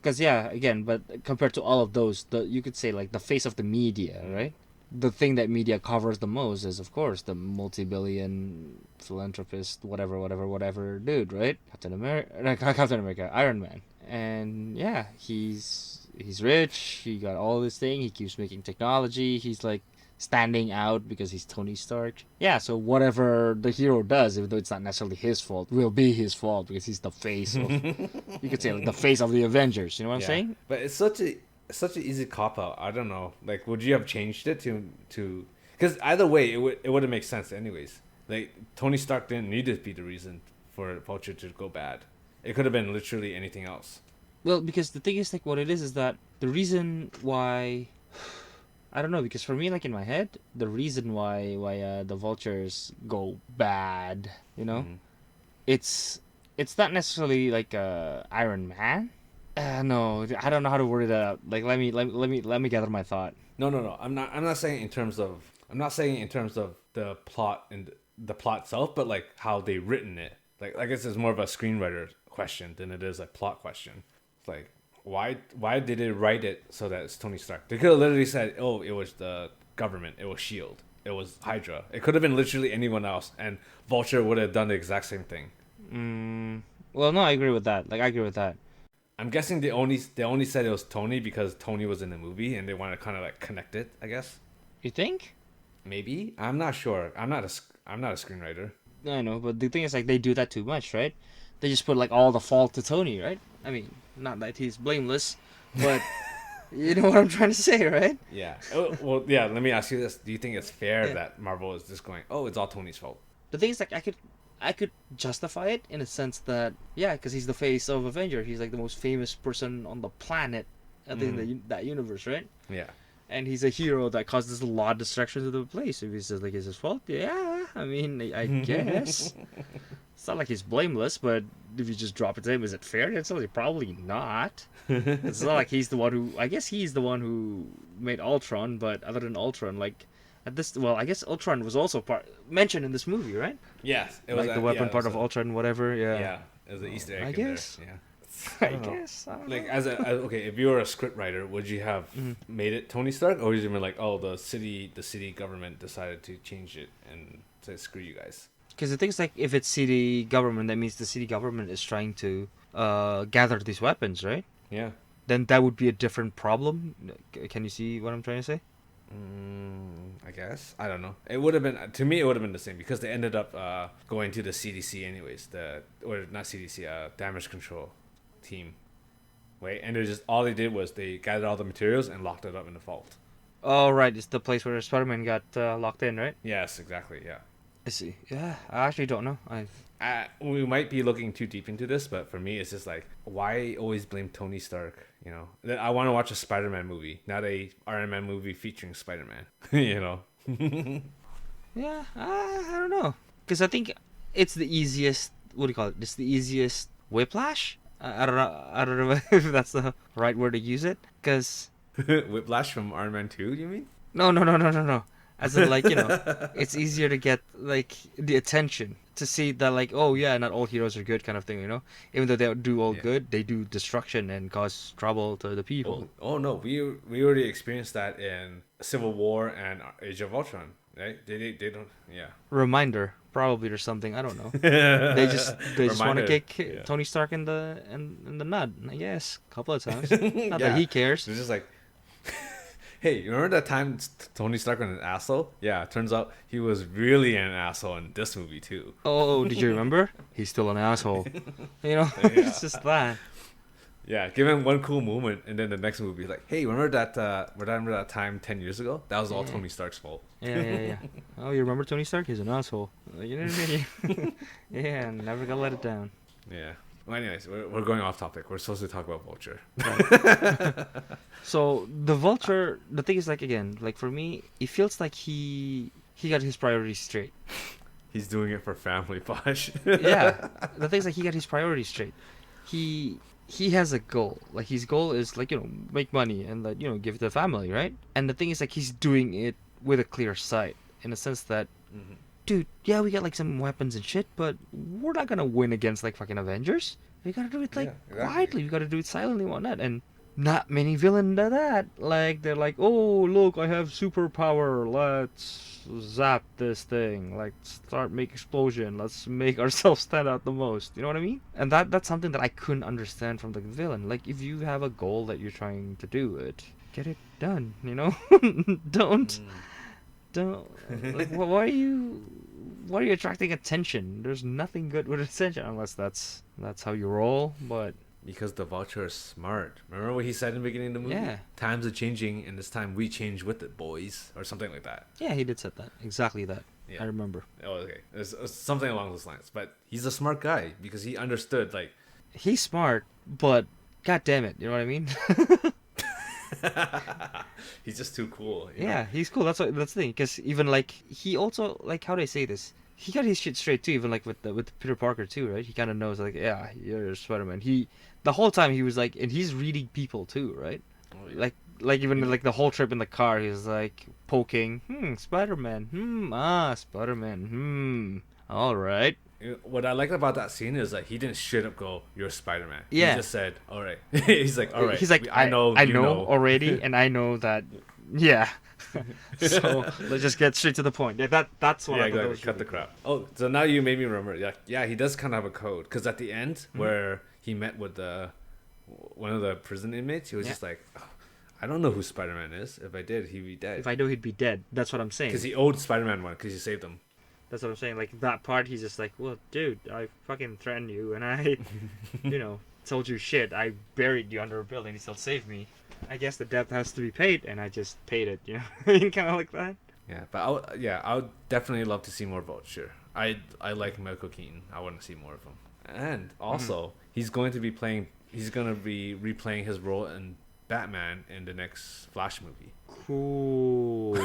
[SPEAKER 2] Because again, but compared to all of those, you could say like the face of the media, right? The thing that media covers the most is, of course, the multi-billion philanthropist, whatever dude, right? Captain America, Iron Man, and yeah, he's rich. He got all this thing. He keeps making technology. He's like standing out because he's Tony Stark. Yeah, so whatever the hero does, even though it's not necessarily his fault, will be his fault because he's the face of, you could say, like the face of the Avengers. You know what I'm saying?
[SPEAKER 1] But it's such an easy cop out. I don't know. Like, would you have changed it to? Because either way, it wouldn't make sense anyways. Like, Tony Stark didn't need to be the reason for Vulture to go bad. It could have been literally anything else.
[SPEAKER 2] Well, because the thing is, like, what it is that the reason why, I don't know, because for me, like, in my head, the reason why the Vultures go bad, it's not necessarily like Iron Man. No, I don't know how to word it out. Like, let me gather my thought.
[SPEAKER 1] No. I'm not saying in terms of the plot and the plot itself, but like how they written it. Like, I guess it's more of a screenwriter question than it is a plot question. It's like, why did they write it so that it's Tony Stark? They could have literally said, oh, it was the government, it was SHIELD, it was Hydra. It could have been literally anyone else, and Vulture would have done the exact same thing.
[SPEAKER 2] Well, no, I agree with that. Like, I agree with that.
[SPEAKER 1] I'm guessing they only said it was Tony because Tony was in the movie and they want to kind of like connect it, I guess.
[SPEAKER 2] You think?
[SPEAKER 1] Maybe. I'm not sure. I'm not a screenwriter.
[SPEAKER 2] I know, but the thing is, like, they do that too much, right? They just put like all the fault to Tony, right? I mean, not that he's blameless, but you know what I'm trying to say, right?
[SPEAKER 1] Yeah. Well, yeah. Let me ask you this: do you think it's fair that Marvel is just going, "Oh, it's all Tony's fault"?
[SPEAKER 2] The thing is, like, I could justify it in a sense that, yeah, because he's the face of Avenger. He's like the most famous person on the planet, in that universe, right?
[SPEAKER 1] Yeah.
[SPEAKER 2] And he's a hero that causes a lot of destruction to the place. If he says like it's his fault, yeah, I mean, I guess. It's not like he's blameless, but if you just drop it to him, is it fair? It's like, probably not. It's not like he's the one who. I guess he's the one who made Ultron, but other than Ultron, like at this, well, I guess Ultron was also mentioned in this movie, right?
[SPEAKER 1] Yes, it
[SPEAKER 2] Like
[SPEAKER 1] was
[SPEAKER 2] the weapon
[SPEAKER 1] it
[SPEAKER 2] part
[SPEAKER 1] was
[SPEAKER 2] of Ultron, whatever. Yeah.
[SPEAKER 1] yeah, it was an Easter egg
[SPEAKER 2] I
[SPEAKER 1] in
[SPEAKER 2] guess.
[SPEAKER 1] there. Yeah.
[SPEAKER 2] I
[SPEAKER 1] don't know.
[SPEAKER 2] guess. I don't
[SPEAKER 1] Like
[SPEAKER 2] know.
[SPEAKER 1] okay, if you were a script writer, would you have made it Tony Stark, or would you have been like, oh, the city government decided to change it and say screw you guys?
[SPEAKER 2] Because the thing is, like, if it's city government, that means the city government is trying to gather these weapons, right?
[SPEAKER 1] Yeah.
[SPEAKER 2] Then that would be a different problem. Can you see what I'm trying to say?
[SPEAKER 1] I guess I don't know. It would have been to me. It would have been the same because they ended up going to the CDC anyways. Or not CDC, damage control team. Wait, and all they did was they gathered all the materials and locked it up in the vault.
[SPEAKER 2] Oh, right. It's the place where Spider-Man got locked in, right?
[SPEAKER 1] Yes, exactly. Yeah.
[SPEAKER 2] I see. Yeah, I actually don't know.
[SPEAKER 1] We might be looking too deep into this, but for me, it's just like, why always blame Tony Stark? You know, I want to watch a Spider-Man movie, not a Iron Man movie featuring Spider-Man. You know.
[SPEAKER 2] Yeah, I don't know. Because I think it's the easiest. What do you call it? It's the easiest whiplash. I don't know. I don't know if that's the right word to use it. Because
[SPEAKER 1] Whiplash from Iron Man 2, you mean?
[SPEAKER 2] no. As in, like, you know, it's easier to get, like, the attention to see that, like, oh yeah, not all heroes are good, kind of thing, you know. Even though they do all good, they do destruction and cause trouble to the people.
[SPEAKER 1] Oh no, we already experienced that in Civil War and Age of Ultron, right? They don't, yeah.
[SPEAKER 2] Reminder, probably, or something. I don't know. They just want to kick Tony Stark in the nut. I guess a couple of times. Not that he cares.
[SPEAKER 1] It's just like, hey, you remember that time Tony Stark was an asshole? Yeah, it turns out he was really an asshole in this movie too.
[SPEAKER 2] Oh, did you remember? He's still an asshole. You know, it's just that.
[SPEAKER 1] Yeah, give him one cool moment, and then the next movie is like, hey, remember that time 10 years ago? That was all Tony Stark's fault.
[SPEAKER 2] Yeah. Oh, you remember Tony Stark? He's an asshole. You know what I mean? Yeah, never gonna let it down.
[SPEAKER 1] Yeah. Well, anyways, we're going off topic. We're supposed to talk about Vulture.
[SPEAKER 2] Right. So the Vulture, the thing is, like, again, like, for me, it feels like he got his priorities straight.
[SPEAKER 1] He's doing it for family, Posh.
[SPEAKER 2] Yeah, the thing is, like, he got his priorities straight. He has a goal. Like, his goal is, like, you know, make money and, like, you know, give it to the family, right? And the thing is, like, he's doing it with a clear sight, in the sense that, dude, yeah, we got, like, some weapons and shit, but we're not gonna win against, like, fucking Avengers. We gotta do it, like, quietly. We gotta do it silently and whatnot. And not many villains do that. Like, they're like, oh, look, I have superpower. Let's zap this thing. Like, start make explosion. Let's make ourselves stand out the most. You know what I mean? And that's something that I couldn't understand from the villain. Like, if you have a goal that you're trying to do it, get it done, you know? Don't. Like, why are you attracting attention? There's nothing good with attention, unless that's how you roll. But
[SPEAKER 1] because the Vulture is smart. Remember what he said in the beginning of the movie?
[SPEAKER 2] Yeah.
[SPEAKER 1] Times are changing, and this time we change with it, boys, or something like that.
[SPEAKER 2] Yeah, he did say that. Exactly that. Yeah. I remember.
[SPEAKER 1] Oh, okay. It's something along those lines. But he's a smart guy because he understood, like,
[SPEAKER 2] he's smart, but god damn it, you know what I mean?
[SPEAKER 1] he's just too cool.
[SPEAKER 2] Yeah, he's cool. That's the thing. Because even, like, he also, like, how do I say this? He got his shit straight too. Even, like, with Peter Parker too, right? He kind of knows, like, yeah, you're Spider-Man. The whole time he was like, and he's reading people too, right? Oh, yeah. Like even like the whole trip in the car, he was like poking, Spider-Man, Spider-Man, all right.
[SPEAKER 1] What I like about that scene is that he didn't straight up go, "You're Spider-Man."
[SPEAKER 2] Yeah.
[SPEAKER 1] He just said, "All right." He's like, "All right."
[SPEAKER 2] He's like, I know already, and I know that. Yeah. So let's just get straight to the point. Yeah, that's what.
[SPEAKER 1] Yeah, go cut the crap. Oh, so now you made me remember. Yeah, he does kind of have a code because at the end where he met with one of the prison inmates, he was just like, oh, I don't know who Spider-Man is. If I did, he'd be dead.
[SPEAKER 2] If I know, he'd be dead. That's what I'm saying.
[SPEAKER 1] Because he owed Spider-Man one because he saved him.
[SPEAKER 2] That's what I'm saying. Like, that part, he's just like, well, dude, I fucking threatened you, and I, you know, told you shit. I buried you under a building. You still saved me. I guess the debt has to be paid, and I just paid it, you know? Kind of like that.
[SPEAKER 1] Yeah, but I would definitely love to see more Vulture. I like Michael Keaton. I want to see more of him. And also, he's going to be replaying his role in Batman in the next Flash movie.
[SPEAKER 2] Cool.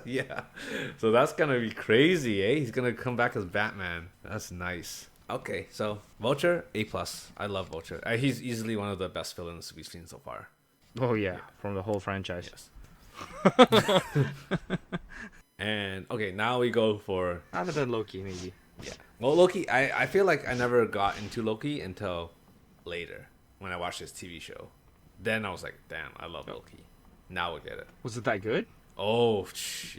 [SPEAKER 1] Yeah. So that's gonna be crazy, eh? He's gonna come back as Batman. That's nice. Okay, so Vulture, A+. I love Vulture. He's easily one of the best villains we've seen so far.
[SPEAKER 2] Oh yeah, from the whole franchise.
[SPEAKER 1] Yes. And okay, now we go for
[SPEAKER 2] Other than Loki, maybe.
[SPEAKER 1] yeah. Well, Loki, I feel like I never got into Loki until later when I watched this TV show. Then I was like, damn, I love Loki. Now I get it.
[SPEAKER 2] Was it that good?
[SPEAKER 1] Oh,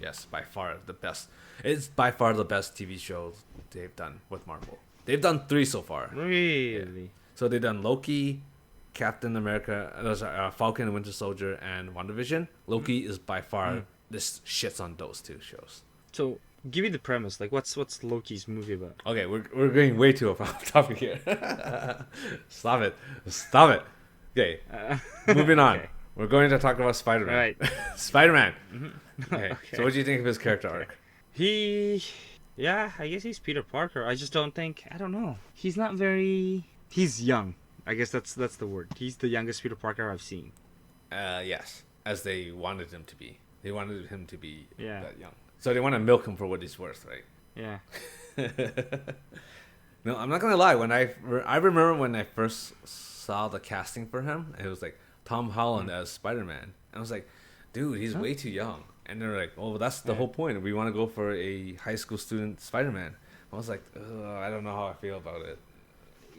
[SPEAKER 1] yes, by far the best. It's by far the best TV show they've done with Marvel. They've done 3 so far.
[SPEAKER 2] Really?
[SPEAKER 1] Yeah. So they've done Loki, Captain America, Falcon and Winter Soldier, and WandaVision. Loki is by far this shits on those 2 shows.
[SPEAKER 2] So give me the premise. Like, what's Loki's movie about?
[SPEAKER 1] Okay, we're going way too off topic here. Stop it. Okay, moving on.
[SPEAKER 2] Okay.
[SPEAKER 1] We're going to talk about Spider-Man.
[SPEAKER 2] Right.
[SPEAKER 1] Spider-Man.
[SPEAKER 2] Mm-hmm.
[SPEAKER 1] Okay. So what do you think of his character arc?
[SPEAKER 2] Yeah, I guess he's Peter Parker. I just don't know. He's not very. He's young. I guess that's the word. He's the youngest Peter Parker I've seen.
[SPEAKER 1] Yes, as they wanted him to be. They wanted him to be
[SPEAKER 2] Yeah.
[SPEAKER 1] that young. So they want to milk him for what he's worth, right?
[SPEAKER 2] Yeah.
[SPEAKER 1] No, I'm not gonna lie. When I remember when I first saw the casting for him, it was like Tom Holland as Spider-Man, and I was like, dude, he's way too young. And they're like, oh, that's the whole point. We want to go for a high school student Spider-Man. I was like, I don't know how I feel about it.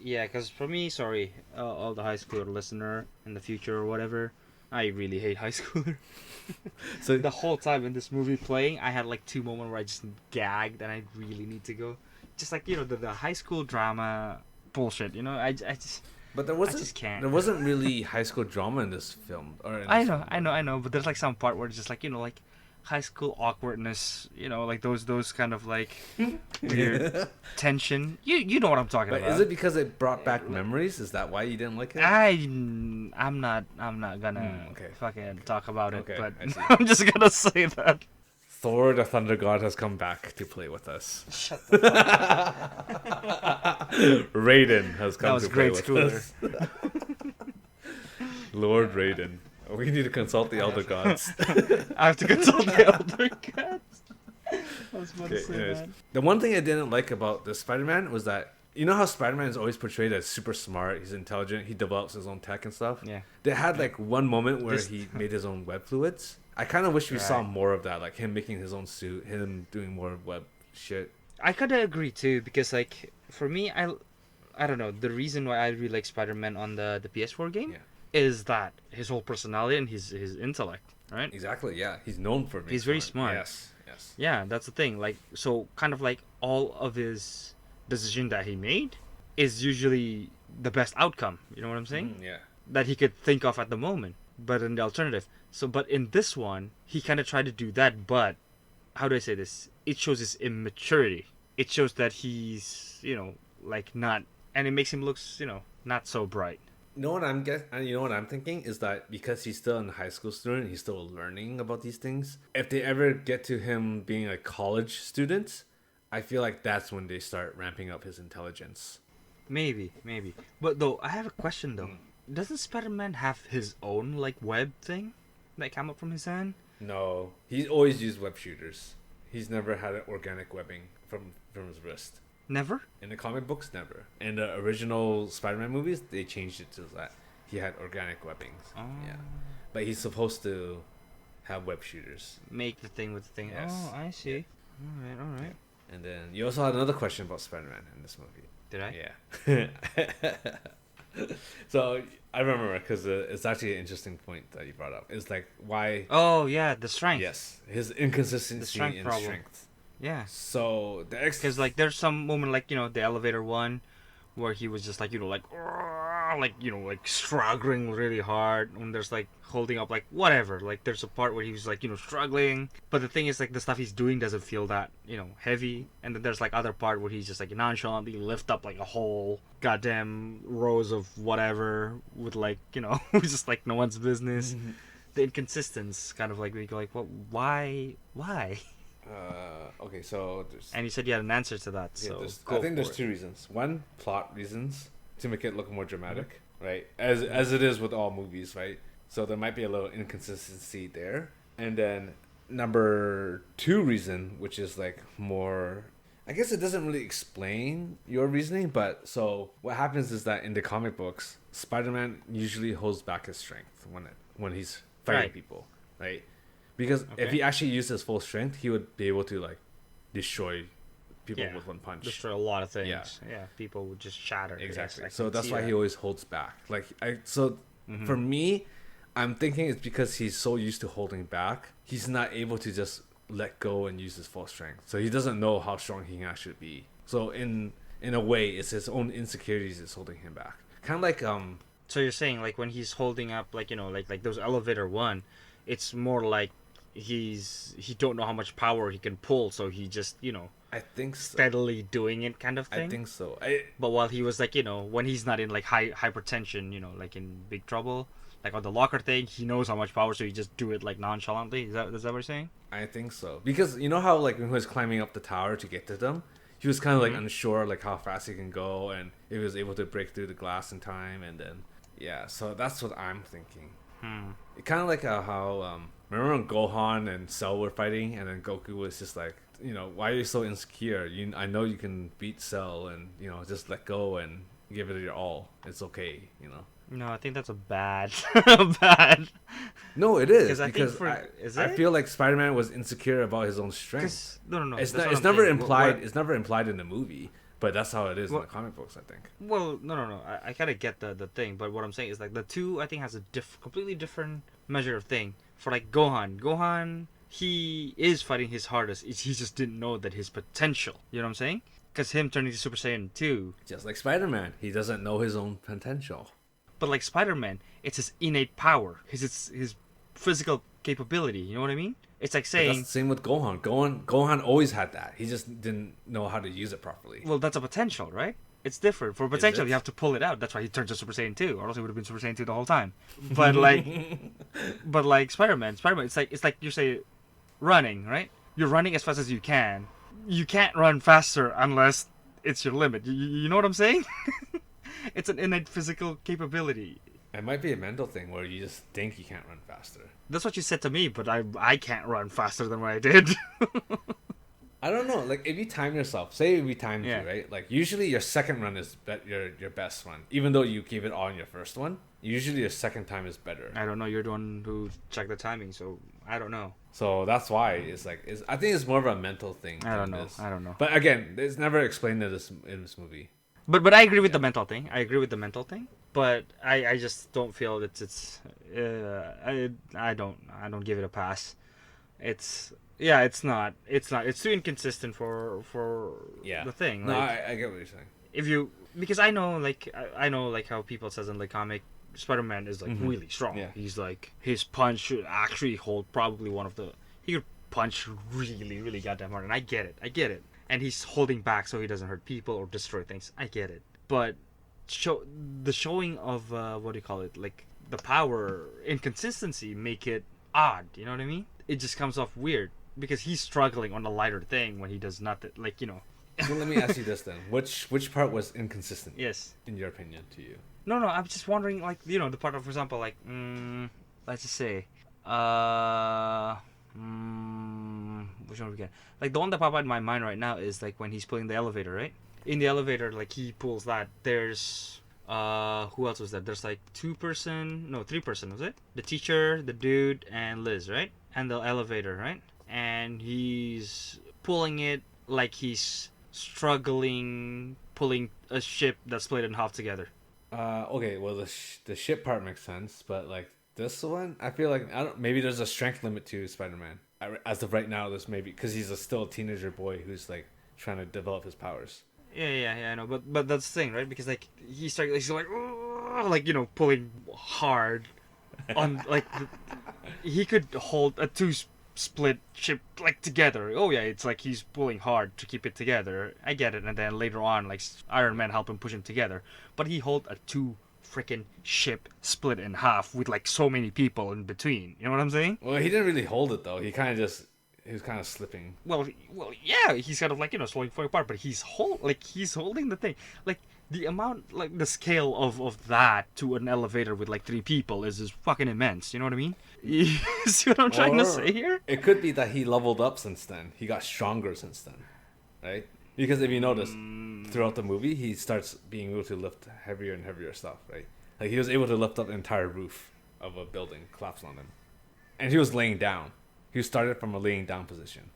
[SPEAKER 2] Yeah, because for me, sorry, all the high schooler listener in the future or whatever, I really hate high schooler.
[SPEAKER 1] So
[SPEAKER 2] The whole time in this movie playing, I had like 2 moments where I just gagged and I really need to go. Just like, the high school drama bullshit, I just...
[SPEAKER 1] But
[SPEAKER 2] I just can't.
[SPEAKER 1] There wasn't really high school drama in this film.
[SPEAKER 2] I know, but there's like some part where it's just like, like high school awkwardness, like those kind of like weird tension. You know what I'm talking
[SPEAKER 1] But
[SPEAKER 2] about.
[SPEAKER 1] is it because it brought back memories? Is that why you didn't like it?
[SPEAKER 2] I'm not gonna
[SPEAKER 1] okay.
[SPEAKER 2] fucking talk about it,
[SPEAKER 1] Okay,
[SPEAKER 2] but
[SPEAKER 1] I see.
[SPEAKER 2] I'm just gonna say that.
[SPEAKER 1] Thor, the Thunder God, has come back to play with us.
[SPEAKER 2] Shut the fuck up.
[SPEAKER 1] Raiden has
[SPEAKER 2] That
[SPEAKER 1] come
[SPEAKER 2] was
[SPEAKER 1] to play
[SPEAKER 2] great
[SPEAKER 1] with
[SPEAKER 2] schooler.
[SPEAKER 1] us. Lord Raiden. We need to consult the Elder Gods.
[SPEAKER 2] I have to consult the elder gods. I was about to
[SPEAKER 1] Okay,
[SPEAKER 2] say
[SPEAKER 1] anyways.
[SPEAKER 2] that.
[SPEAKER 1] The one thing I didn't like about the Spider-Man was that, you know how Spider-Man is always portrayed as super smart, he's intelligent, he develops his own tech and stuff?
[SPEAKER 2] Yeah.
[SPEAKER 1] They had like one moment where he made his own web fluids. I kind of wish we saw
[SPEAKER 2] Right.
[SPEAKER 1] more of that, like him making his own suit, him doing more web shit.
[SPEAKER 2] I kind of agree too, because like for me, I don't know, the reason why I really like Spider-Man on the PS4 game is that his whole personality and his intellect, right?
[SPEAKER 1] Exactly, yeah. He's known for being
[SPEAKER 2] He's very smart.
[SPEAKER 1] Yes, yes.
[SPEAKER 2] Yeah, that's the thing. Like, so kind of like all of his decision that he made is usually the best outcome. You know what I'm saying?
[SPEAKER 1] Yeah.
[SPEAKER 2] That he could think of at the moment, but in the alternative. So, but in this one, he kind of tried to do that, but how do I say this? It shows his immaturity. It shows that he's, like not, and it makes him look, not so bright.
[SPEAKER 1] You know what I'm thinking is that because he's still a high school student, he's still learning about these things. If they ever get to him being a college student, I feel like that's when they start ramping up his intelligence.
[SPEAKER 2] Maybe. But though, I have a question though. Doesn't Spider-Man have his own like web thing that come up from his hand?
[SPEAKER 1] No, he's always used web shooters. He's never had an organic webbing from his wrist.
[SPEAKER 2] Never?
[SPEAKER 1] In the comic books, never. In the original Spider-Man movies, they changed it to that he had organic webbings.
[SPEAKER 2] Oh.
[SPEAKER 1] Yeah, but he's supposed to have web shooters.
[SPEAKER 2] Make the thing with the thing.
[SPEAKER 1] Yes.
[SPEAKER 2] Oh, I see.
[SPEAKER 1] Yeah.
[SPEAKER 2] All right.
[SPEAKER 1] And then you also had another question about Spider-Man in this movie.
[SPEAKER 2] Did I?
[SPEAKER 1] Yeah. So I remember because it's actually an interesting point that you brought up. It's like why?
[SPEAKER 2] Oh yeah, the strength.
[SPEAKER 1] Yes, his inconsistency
[SPEAKER 2] The strength
[SPEAKER 1] in
[SPEAKER 2] problem.
[SPEAKER 1] strength.
[SPEAKER 2] Yeah.
[SPEAKER 1] So the
[SPEAKER 2] Because like there's some moment like the elevator one, where he was just like like struggling really hard, and there's like holding up like whatever. Like there's a part where he was like struggling, but the thing is like the stuff he's doing doesn't feel that heavy, and then there's like other part where he's just like nonchalantly lift up like a whole goddamn rows of whatever with like just like no one's business. The inconsistency kind of like we go like what why.
[SPEAKER 1] Okay, so there's.
[SPEAKER 2] And you said you had an answer to that, so
[SPEAKER 1] I think there's 2 reasons. One, plot reasons to make it look more dramatic. right? As it is with all movies, right? So there might be a little inconsistency there. And then number two reason, which is like more, I guess it doesn't really explain your reasoning, but so what happens is that in the comic books, Spider-Man usually holds back his strength when he's fighting
[SPEAKER 2] Right.
[SPEAKER 1] people, right? Because if
[SPEAKER 2] Okay.
[SPEAKER 1] he actually used his full strength, he would be able to like destroy people
[SPEAKER 2] Yeah.
[SPEAKER 1] with one punch.
[SPEAKER 2] Destroy a lot of things.
[SPEAKER 1] Yeah.
[SPEAKER 2] Yeah. People would just shatter. Yes,
[SPEAKER 1] Exactly.
[SPEAKER 2] I
[SPEAKER 1] So
[SPEAKER 2] can
[SPEAKER 1] that's
[SPEAKER 2] see
[SPEAKER 1] why
[SPEAKER 2] that.
[SPEAKER 1] he always holds back. Like for me, I'm thinking it's because he's so used to holding back, he's not able to just let go and use his full strength. So he doesn't know how strong he can actually be. So in a way, it's his own insecurities that's holding him back. Kind of like
[SPEAKER 2] So you're saying like when he's holding up like like those elevator one, it's more like he don't know how much power he can pull, so he just
[SPEAKER 1] I think so.
[SPEAKER 2] steadily doing it kind of thing.
[SPEAKER 1] I think so.
[SPEAKER 2] But while he was like when he's not in like hypertension, like in big trouble, like on the locker thing, he knows how much power, so he just do it like nonchalantly. Is that what you're saying?
[SPEAKER 1] I think so because you know how like when he was climbing up the tower to get to them, he was kind of like unsure like how fast he can go and if he was able to break through the glass in time and then yeah. So that's what I'm thinking. Kind of like how remember when Gohan and Cell were fighting and then Goku was just like why are you so insecure? I know you can beat Cell and just let go and give it your all. It's okay.
[SPEAKER 2] No, I think that's a bad, bad.
[SPEAKER 1] No, it is
[SPEAKER 2] 'Cause I think
[SPEAKER 1] because
[SPEAKER 2] is
[SPEAKER 1] I
[SPEAKER 2] it?
[SPEAKER 1] feel like Spider-Man was insecure about his own strength.
[SPEAKER 2] No.
[SPEAKER 1] It's
[SPEAKER 2] that's
[SPEAKER 1] not.
[SPEAKER 2] what
[SPEAKER 1] It's
[SPEAKER 2] I'm
[SPEAKER 1] never
[SPEAKER 2] saying.
[SPEAKER 1] implied.
[SPEAKER 2] What-
[SPEAKER 1] It's never implied in the movie, but that's how it is in
[SPEAKER 2] What-
[SPEAKER 1] the comic books. I think.
[SPEAKER 2] Well, no. I kind of get the thing, but what I'm saying is like the two I think has a completely different measure of thing. For like Gohan, he is fighting his hardest. He just didn't know that his potential. You know what I'm saying? Because him turning to Super Saiyan 2,
[SPEAKER 1] Just like Spider-Man, he doesn't know his own potential.
[SPEAKER 2] but like Spider-Man, it's his innate power, his physical capability. You know what I mean? It's like
[SPEAKER 1] But that's
[SPEAKER 2] saying,
[SPEAKER 1] the same with Gohan. Gohan always had that. He just didn't know how to use it properly.
[SPEAKER 2] well, that's a potential, right? It's different. For potential,
[SPEAKER 1] it?
[SPEAKER 2] you have to pull it out. That's why he turned to Super Saiyan 2, or else he would have been Super Saiyan 2 the whole time. But like, Spider-Man, it's like you say, running, right? You're running as fast as you can. You can't run faster unless it's your limit. You know what I'm saying? It's an innate physical capability.
[SPEAKER 1] It might be a mental thing where you just think you can't run faster.
[SPEAKER 2] That's what you said to me, but I can't run faster than what I did.
[SPEAKER 1] I don't know. Like if you time yourself, say we timed
[SPEAKER 2] Yeah.
[SPEAKER 1] you, right? Like usually your second run is your best run, even though you gave it all in your first one. Usually your second time is better.
[SPEAKER 2] I don't know. You're the one who checked the timing, so I don't know.
[SPEAKER 1] So that's why it's like I think it's more of a mental thing.
[SPEAKER 2] I don't
[SPEAKER 1] than
[SPEAKER 2] know.
[SPEAKER 1] this.
[SPEAKER 2] I don't know.
[SPEAKER 1] But again, it's never explained in this movie.
[SPEAKER 2] But I agree with the mental thing. But I just don't feel that I don't give it a pass. It's not it's too inconsistent for
[SPEAKER 1] Yeah.
[SPEAKER 2] the thing.
[SPEAKER 1] No,
[SPEAKER 2] Like,
[SPEAKER 1] I get what you're saying.
[SPEAKER 2] if you because I know like how people says in the comic Spider-Man is like really strong.
[SPEAKER 1] Yeah.
[SPEAKER 2] He's like his punch should actually hold probably one of the he could punch really goddamn hard, and I get it. And he's holding back so he doesn't hurt people or destroy things. I get it. But the showing of what do you call it? Like the power inconsistency make it odd. You know what I mean? It just comes off weird because he's struggling on a lighter thing when he does nothing. Like
[SPEAKER 1] So let me ask you this then: which part was inconsistent?
[SPEAKER 2] Yes.
[SPEAKER 1] In your opinion, to you?
[SPEAKER 2] No. I'm just wondering, like the part of, for example, like let's just say, which one we get? Like the one that popped out in my mind right now is like when he's pulling the elevator, right? In the elevator, like he pulls that. There's who else was that? There's like 3 person, was it? The teacher, the dude, and Liz, right? And the elevator, right? And he's pulling it like he's struggling pulling a ship that's split in half together.
[SPEAKER 1] Okay. Well, the ship part makes sense, but like this one, I feel like maybe there's a strength limit to Spider-Man. As of right now, there's maybe because he's still a teenager boy who's like trying to develop his powers.
[SPEAKER 2] Yeah, I know, but that's the thing, right? Because like he's like "Ugh," like pulling hard on like he could hold a split ship like together. Oh yeah, it's like he's pulling hard to keep it together. I get it, and then later on, like Iron Man help him push him together. But he hold a 2 freaking ship split in half with like so many people in between. You know what I'm saying?
[SPEAKER 1] Well, he didn't really hold it though. He was kind of slipping.
[SPEAKER 2] Well, yeah, he's kind of like slowly falling apart, but he's holding the thing. Like the amount, like the scale of that to an elevator with like 3 people is fucking immense. You know what I mean? You see what I'm trying to say here?
[SPEAKER 1] It could be that he leveled up since then. He got stronger since then, right? Because if you notice, throughout the movie, he starts being able to lift heavier and heavier stuff, right? Like he was able to lift up the entire roof of a building, collapse on him, and he was laying down. He started from a laying down position.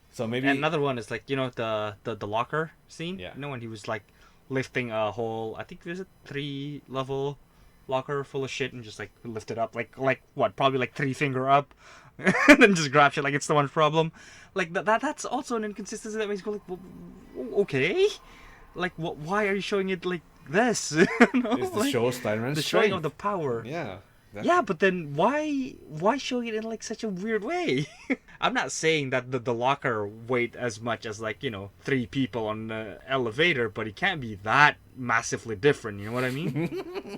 [SPEAKER 1] So maybe
[SPEAKER 2] And another one is like, you know, the locker scene.
[SPEAKER 1] Yeah.
[SPEAKER 2] You know, when he was like lifting a whole, I think there's a 3-level locker full of shit and just like lift it up like what, probably like 3-finger up, and then just grab shit like it's the one problem. Like that's also an inconsistency that makes you go like, well, okay, like what? Why are you showing it like this? You know?
[SPEAKER 1] it's the
[SPEAKER 2] Like,
[SPEAKER 1] show Spider-Man's
[SPEAKER 2] the
[SPEAKER 1] strength.
[SPEAKER 2] showing of the power.
[SPEAKER 1] Yeah.
[SPEAKER 2] Yeah, but then why showing it in like such a weird way? I'm not saying that the locker weighed as much as like, you know, 3 people on the elevator, but it can't be that massively different, you know what I mean?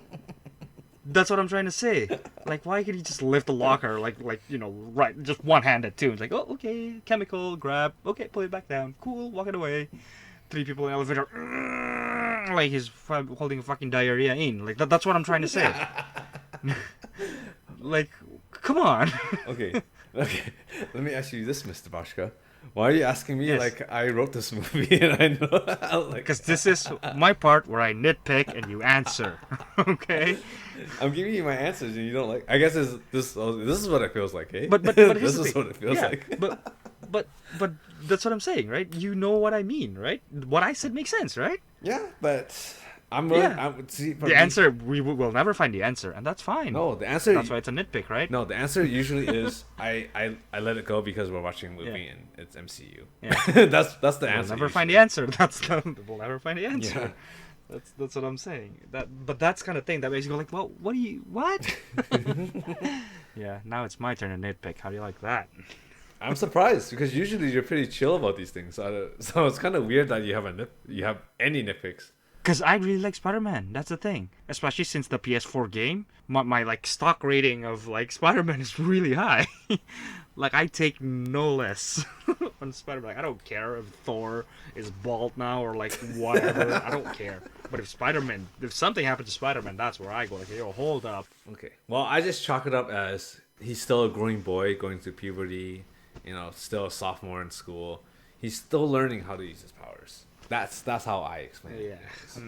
[SPEAKER 2] That's what I'm trying to say. Like, why could he just lift the locker like you know, right, just one-handed too? It's like, oh, okay, chemical, grab, okay, put it back down, cool, walk it away. 3 people in the elevator, like he's holding a fucking diarrhea in. Like that's what I'm trying to say. Like, come on.
[SPEAKER 1] Okay. Let me ask you this, Mr. Bashka. Why are you asking me
[SPEAKER 2] Yes.
[SPEAKER 1] like I wrote this movie and I know like
[SPEAKER 2] Because this is my part where I nitpick and you answer. Okay?
[SPEAKER 1] I'm giving you my answers and you don't like. I guess this is what it feels like, eh?
[SPEAKER 2] But
[SPEAKER 1] this is what it feels
[SPEAKER 2] yeah,
[SPEAKER 1] like.
[SPEAKER 2] but that's what I'm saying, right? You know what I mean, right? What I said makes sense, right?
[SPEAKER 1] Yeah, but I'm see for
[SPEAKER 2] The
[SPEAKER 1] me-
[SPEAKER 2] answer, we will never find the answer, and that's fine.
[SPEAKER 1] No, the answer.
[SPEAKER 2] That's why it's a nitpick, right?
[SPEAKER 1] No, the answer usually is I let it go because we're watching a movie
[SPEAKER 2] Yeah.
[SPEAKER 1] and it's MCU.
[SPEAKER 2] Yeah.
[SPEAKER 1] that's the
[SPEAKER 2] We'll
[SPEAKER 1] answer.
[SPEAKER 2] never find the
[SPEAKER 1] usually.
[SPEAKER 2] answer. We'll never find the answer. That's what I'm saying. But that's kind of thing that makes you go like, well, what? Yeah. Now it's my turn to nitpick. How do you like that?
[SPEAKER 1] I'm surprised because usually you're pretty chill about these things. So it's kind of weird that you have any nitpicks.
[SPEAKER 2] Because I really like Spider-Man. That's the thing. Especially since the PS4 game, my like stock rating of like Spider-Man is really high. Like I take no less on Spider-Man. Like, I don't care if Thor is bald now or like whatever. I don't care. But if something happened to Spider-Man, that's where I go. Like, yo, hold up.
[SPEAKER 1] Okay. Well, I just chalk it up as he's still a growing boy going through puberty. You know, still a sophomore in school. He's still learning how to use his powers. That's how I explain it.
[SPEAKER 2] Yeah.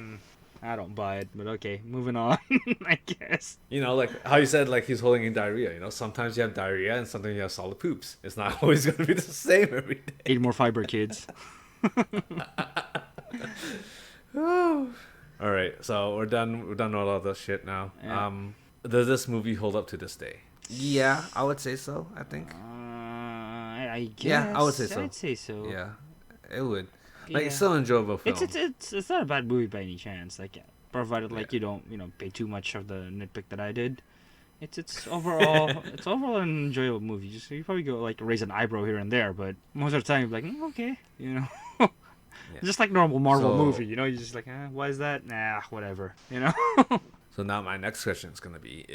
[SPEAKER 2] I don't buy it, but okay, moving on. I guess.
[SPEAKER 1] You know, like how you said, like he's holding in diarrhea. You know, sometimes you have diarrhea and sometimes you have solid poops. It's not always going to be the same every day.
[SPEAKER 2] Eat more fiber, kids.
[SPEAKER 1] All right, so we're done. We're done with all this shit now.
[SPEAKER 2] Yeah.
[SPEAKER 1] Does this movie hold up to this day? Yeah, I would say so. I think.
[SPEAKER 2] I guess.
[SPEAKER 1] Yeah, I would say so.
[SPEAKER 2] I'd say so.
[SPEAKER 1] Yeah, it would. Like,
[SPEAKER 2] Yeah.
[SPEAKER 1] it's still an enjoyable film.
[SPEAKER 2] It's not a bad movie by any chance. Like, provided like you don't pay too much of the nitpick that I did. It's overall an enjoyable movie. You probably go like raise an eyebrow here and there, but most of the time you're like, okay, just like normal Marvel
[SPEAKER 1] So-
[SPEAKER 2] movie. You just like, why is that? Nah, whatever.
[SPEAKER 1] So now my next question is gonna be: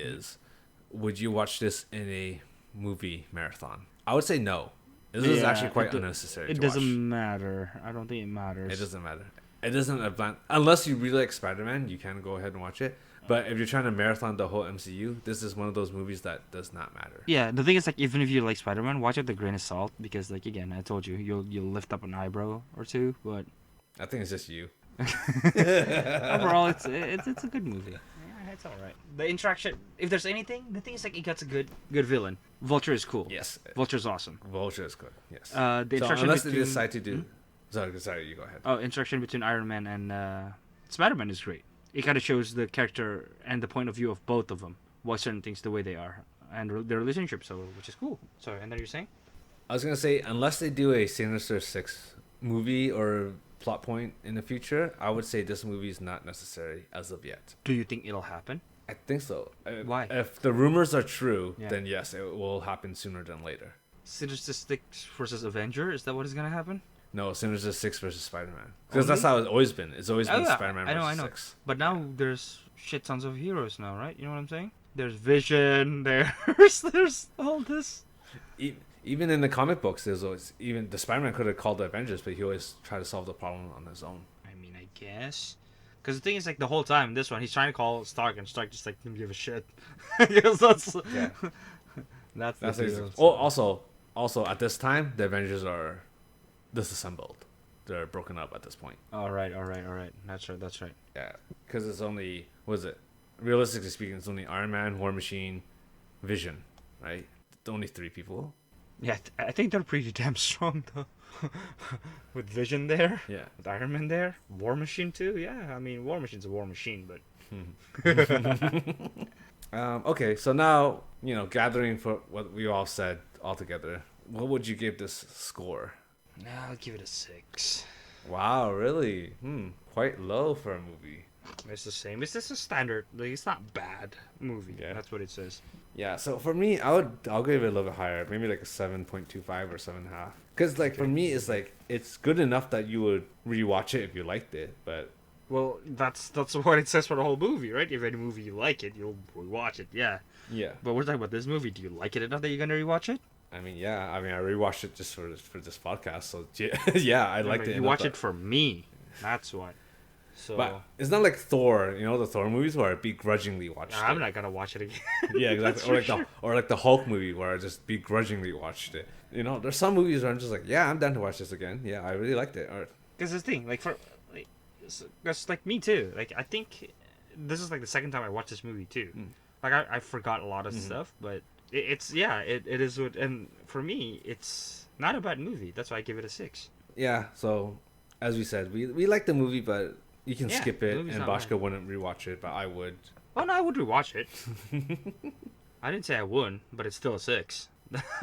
[SPEAKER 1] would you watch this in a movie marathon? I would say no. This is
[SPEAKER 2] Yeah,
[SPEAKER 1] actually quite
[SPEAKER 2] it do-
[SPEAKER 1] unnecessary.
[SPEAKER 2] It
[SPEAKER 1] to
[SPEAKER 2] doesn't
[SPEAKER 1] watch.
[SPEAKER 2] matter. I don't think it matters.
[SPEAKER 1] It doesn't matter. It doesn't advance unless you really like Spider-Man. You can go ahead and watch it. But if you're trying to marathon the whole MCU, this is one of those movies that does not matter.
[SPEAKER 2] Yeah, the thing is, like, even if you like Spider-Man, watch it with a grain of salt because, like, again, I told you, you'll lift up an eyebrow or two, but
[SPEAKER 1] I think it's just you.
[SPEAKER 2] overall, it's a good movie. Yeah, it's all right. The interaction, if there's anything, the thing is, like, it got a good villain. Vulture is cool.
[SPEAKER 1] Yes,
[SPEAKER 2] Vulture's awesome.
[SPEAKER 1] Vulture is good. Yes.
[SPEAKER 2] The
[SPEAKER 1] So
[SPEAKER 2] interaction
[SPEAKER 1] unless they
[SPEAKER 2] between
[SPEAKER 1] decide to do, sorry, you go ahead.
[SPEAKER 2] interaction between Iron Man and Spider-Man is great. It kind of shows the character and the point of view of both of them, why certain things the way they are, and their relationship. So, which is cool. Sorry, and then you're saying?
[SPEAKER 1] I was gonna say unless they do a Sinister Six movie or plot point in the future, I would say this movie is not necessary as of yet.
[SPEAKER 2] Do you think it'll happen?
[SPEAKER 1] I think so.
[SPEAKER 2] Why?
[SPEAKER 1] If the rumors are true,
[SPEAKER 2] Yeah.
[SPEAKER 1] then yes, it will happen sooner than later.
[SPEAKER 2] Sinister Six versus Avenger? Is that what is gonna happen?
[SPEAKER 1] No, Sinister Six versus Spider-Man. Because that's how it's always been. It's always been Spider-Man versus
[SPEAKER 2] I know.
[SPEAKER 1] Six.
[SPEAKER 2] But now there's shit tons of heroes now, right? You know what I'm saying? There's Vision. There's all this.
[SPEAKER 1] Even in the comic books, there's always even the Spider-Man could have called the Avengers, but he always tried to solve the problem on his own.
[SPEAKER 2] I mean, I guess. Because the thing is, like, the whole time, this one, he's trying to call Stark, and Stark just, like, didn't give a shit. Because that's...
[SPEAKER 1] Yeah.
[SPEAKER 2] that's
[SPEAKER 1] That's
[SPEAKER 2] the
[SPEAKER 1] it.
[SPEAKER 2] deal.
[SPEAKER 1] Oh, also at this time, the Avengers are disassembled. They're broken up at this point.
[SPEAKER 2] All right. That's right.
[SPEAKER 1] Yeah, because it's only, what is it? Realistically speaking, it's only Iron Man, War Machine, Vision, right? Only 3 people.
[SPEAKER 2] Yeah, I think they're pretty damn strong, though. With Vision there.
[SPEAKER 1] Yeah.
[SPEAKER 2] With Iron Man there. War Machine, too. Yeah, I mean, War Machine's a war machine, but...
[SPEAKER 1] Okay, so now, gathering for what we all said all together, what would you give this score?
[SPEAKER 2] I'll give it a 6.
[SPEAKER 1] Wow, really? Quite low for a movie.
[SPEAKER 2] It's the same. It's just a standard. Like, it's not bad movie.
[SPEAKER 1] Yeah.
[SPEAKER 2] That's what it says.
[SPEAKER 1] Yeah, so for me, I'll give it a little bit higher, maybe like a 7.25 or 7.5. Because like for me, it's like it's good enough that you would rewatch it if you liked it, but
[SPEAKER 2] Well, that's what it says for the whole movie, right? If any movie you like it, you'll rewatch it. Yeah.
[SPEAKER 1] yeah.
[SPEAKER 2] But we're talking about this movie. Do you like it enough that you're gonna rewatch it?
[SPEAKER 1] I mean, yeah. I rewatched it just for this podcast, so yeah, I liked it.
[SPEAKER 2] You watch it for me. That's why. So.
[SPEAKER 1] But it's not like Thor, the Thor movies where I begrudgingly watched it.
[SPEAKER 2] I'm not gonna watch it again.
[SPEAKER 1] Yeah, exactly. Or like the Hulk movie where I just begrudgingly watched it. There's some movies where I'm just like, yeah, I'm down to watch this again. Yeah, I really liked it. Or
[SPEAKER 2] Because the thing, like that's like me too. Like I think this is like the second time I watched this movie too. Like I forgot a lot of stuff, but it is what. And for me, it's not a bad movie. That's why I give it a 6.
[SPEAKER 1] yeah, so as we said, we like the movie, but you can skip it, and Bashka wouldn't rewatch it, but I would.
[SPEAKER 2] Oh no, I would rewatch it. I didn't say I wouldn't, but it's still a 6.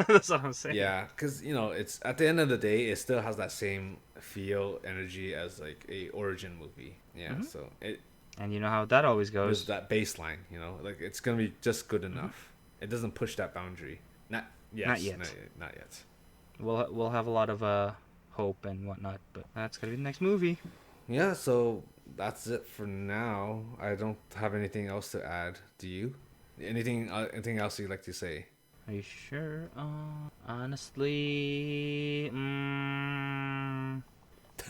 [SPEAKER 2] That's what I'm saying.
[SPEAKER 1] Yeah, because it's at the end of the day, it still has that same feel, energy as like a origin movie. Yeah, so it.
[SPEAKER 2] And you know how that always goes.
[SPEAKER 1] There's that baseline, like it's gonna be just good enough. It doesn't push that boundary. Not yet. Not yet.
[SPEAKER 2] We'll have a lot of hope and whatnot, but that's gonna be the next movie.
[SPEAKER 1] Yeah, so that's it for now. I don't have anything else to add. Do you? Anything else you'd like to say?
[SPEAKER 2] Are you sure? Honestly, all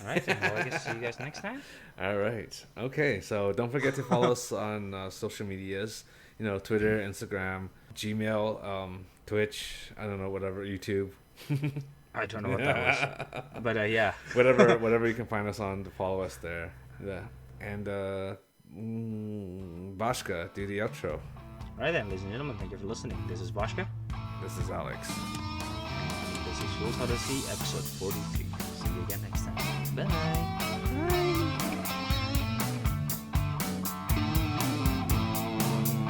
[SPEAKER 2] right. Well, I guess see you guys next time.
[SPEAKER 1] All right. Okay. So don't forget to follow us on social medias. Twitter, Instagram, Gmail, Twitch. I don't know, whatever. YouTube.
[SPEAKER 2] I don't know what that was, but yeah.
[SPEAKER 1] Whatever you can find us on, to follow us there. Yeah. And Bashka, do the outro.
[SPEAKER 2] All right then, ladies and gentlemen, thank you for listening. This is Bashka.
[SPEAKER 1] This is Alex.
[SPEAKER 2] And this is Odyssey, episode 43. See you again next time. Bye.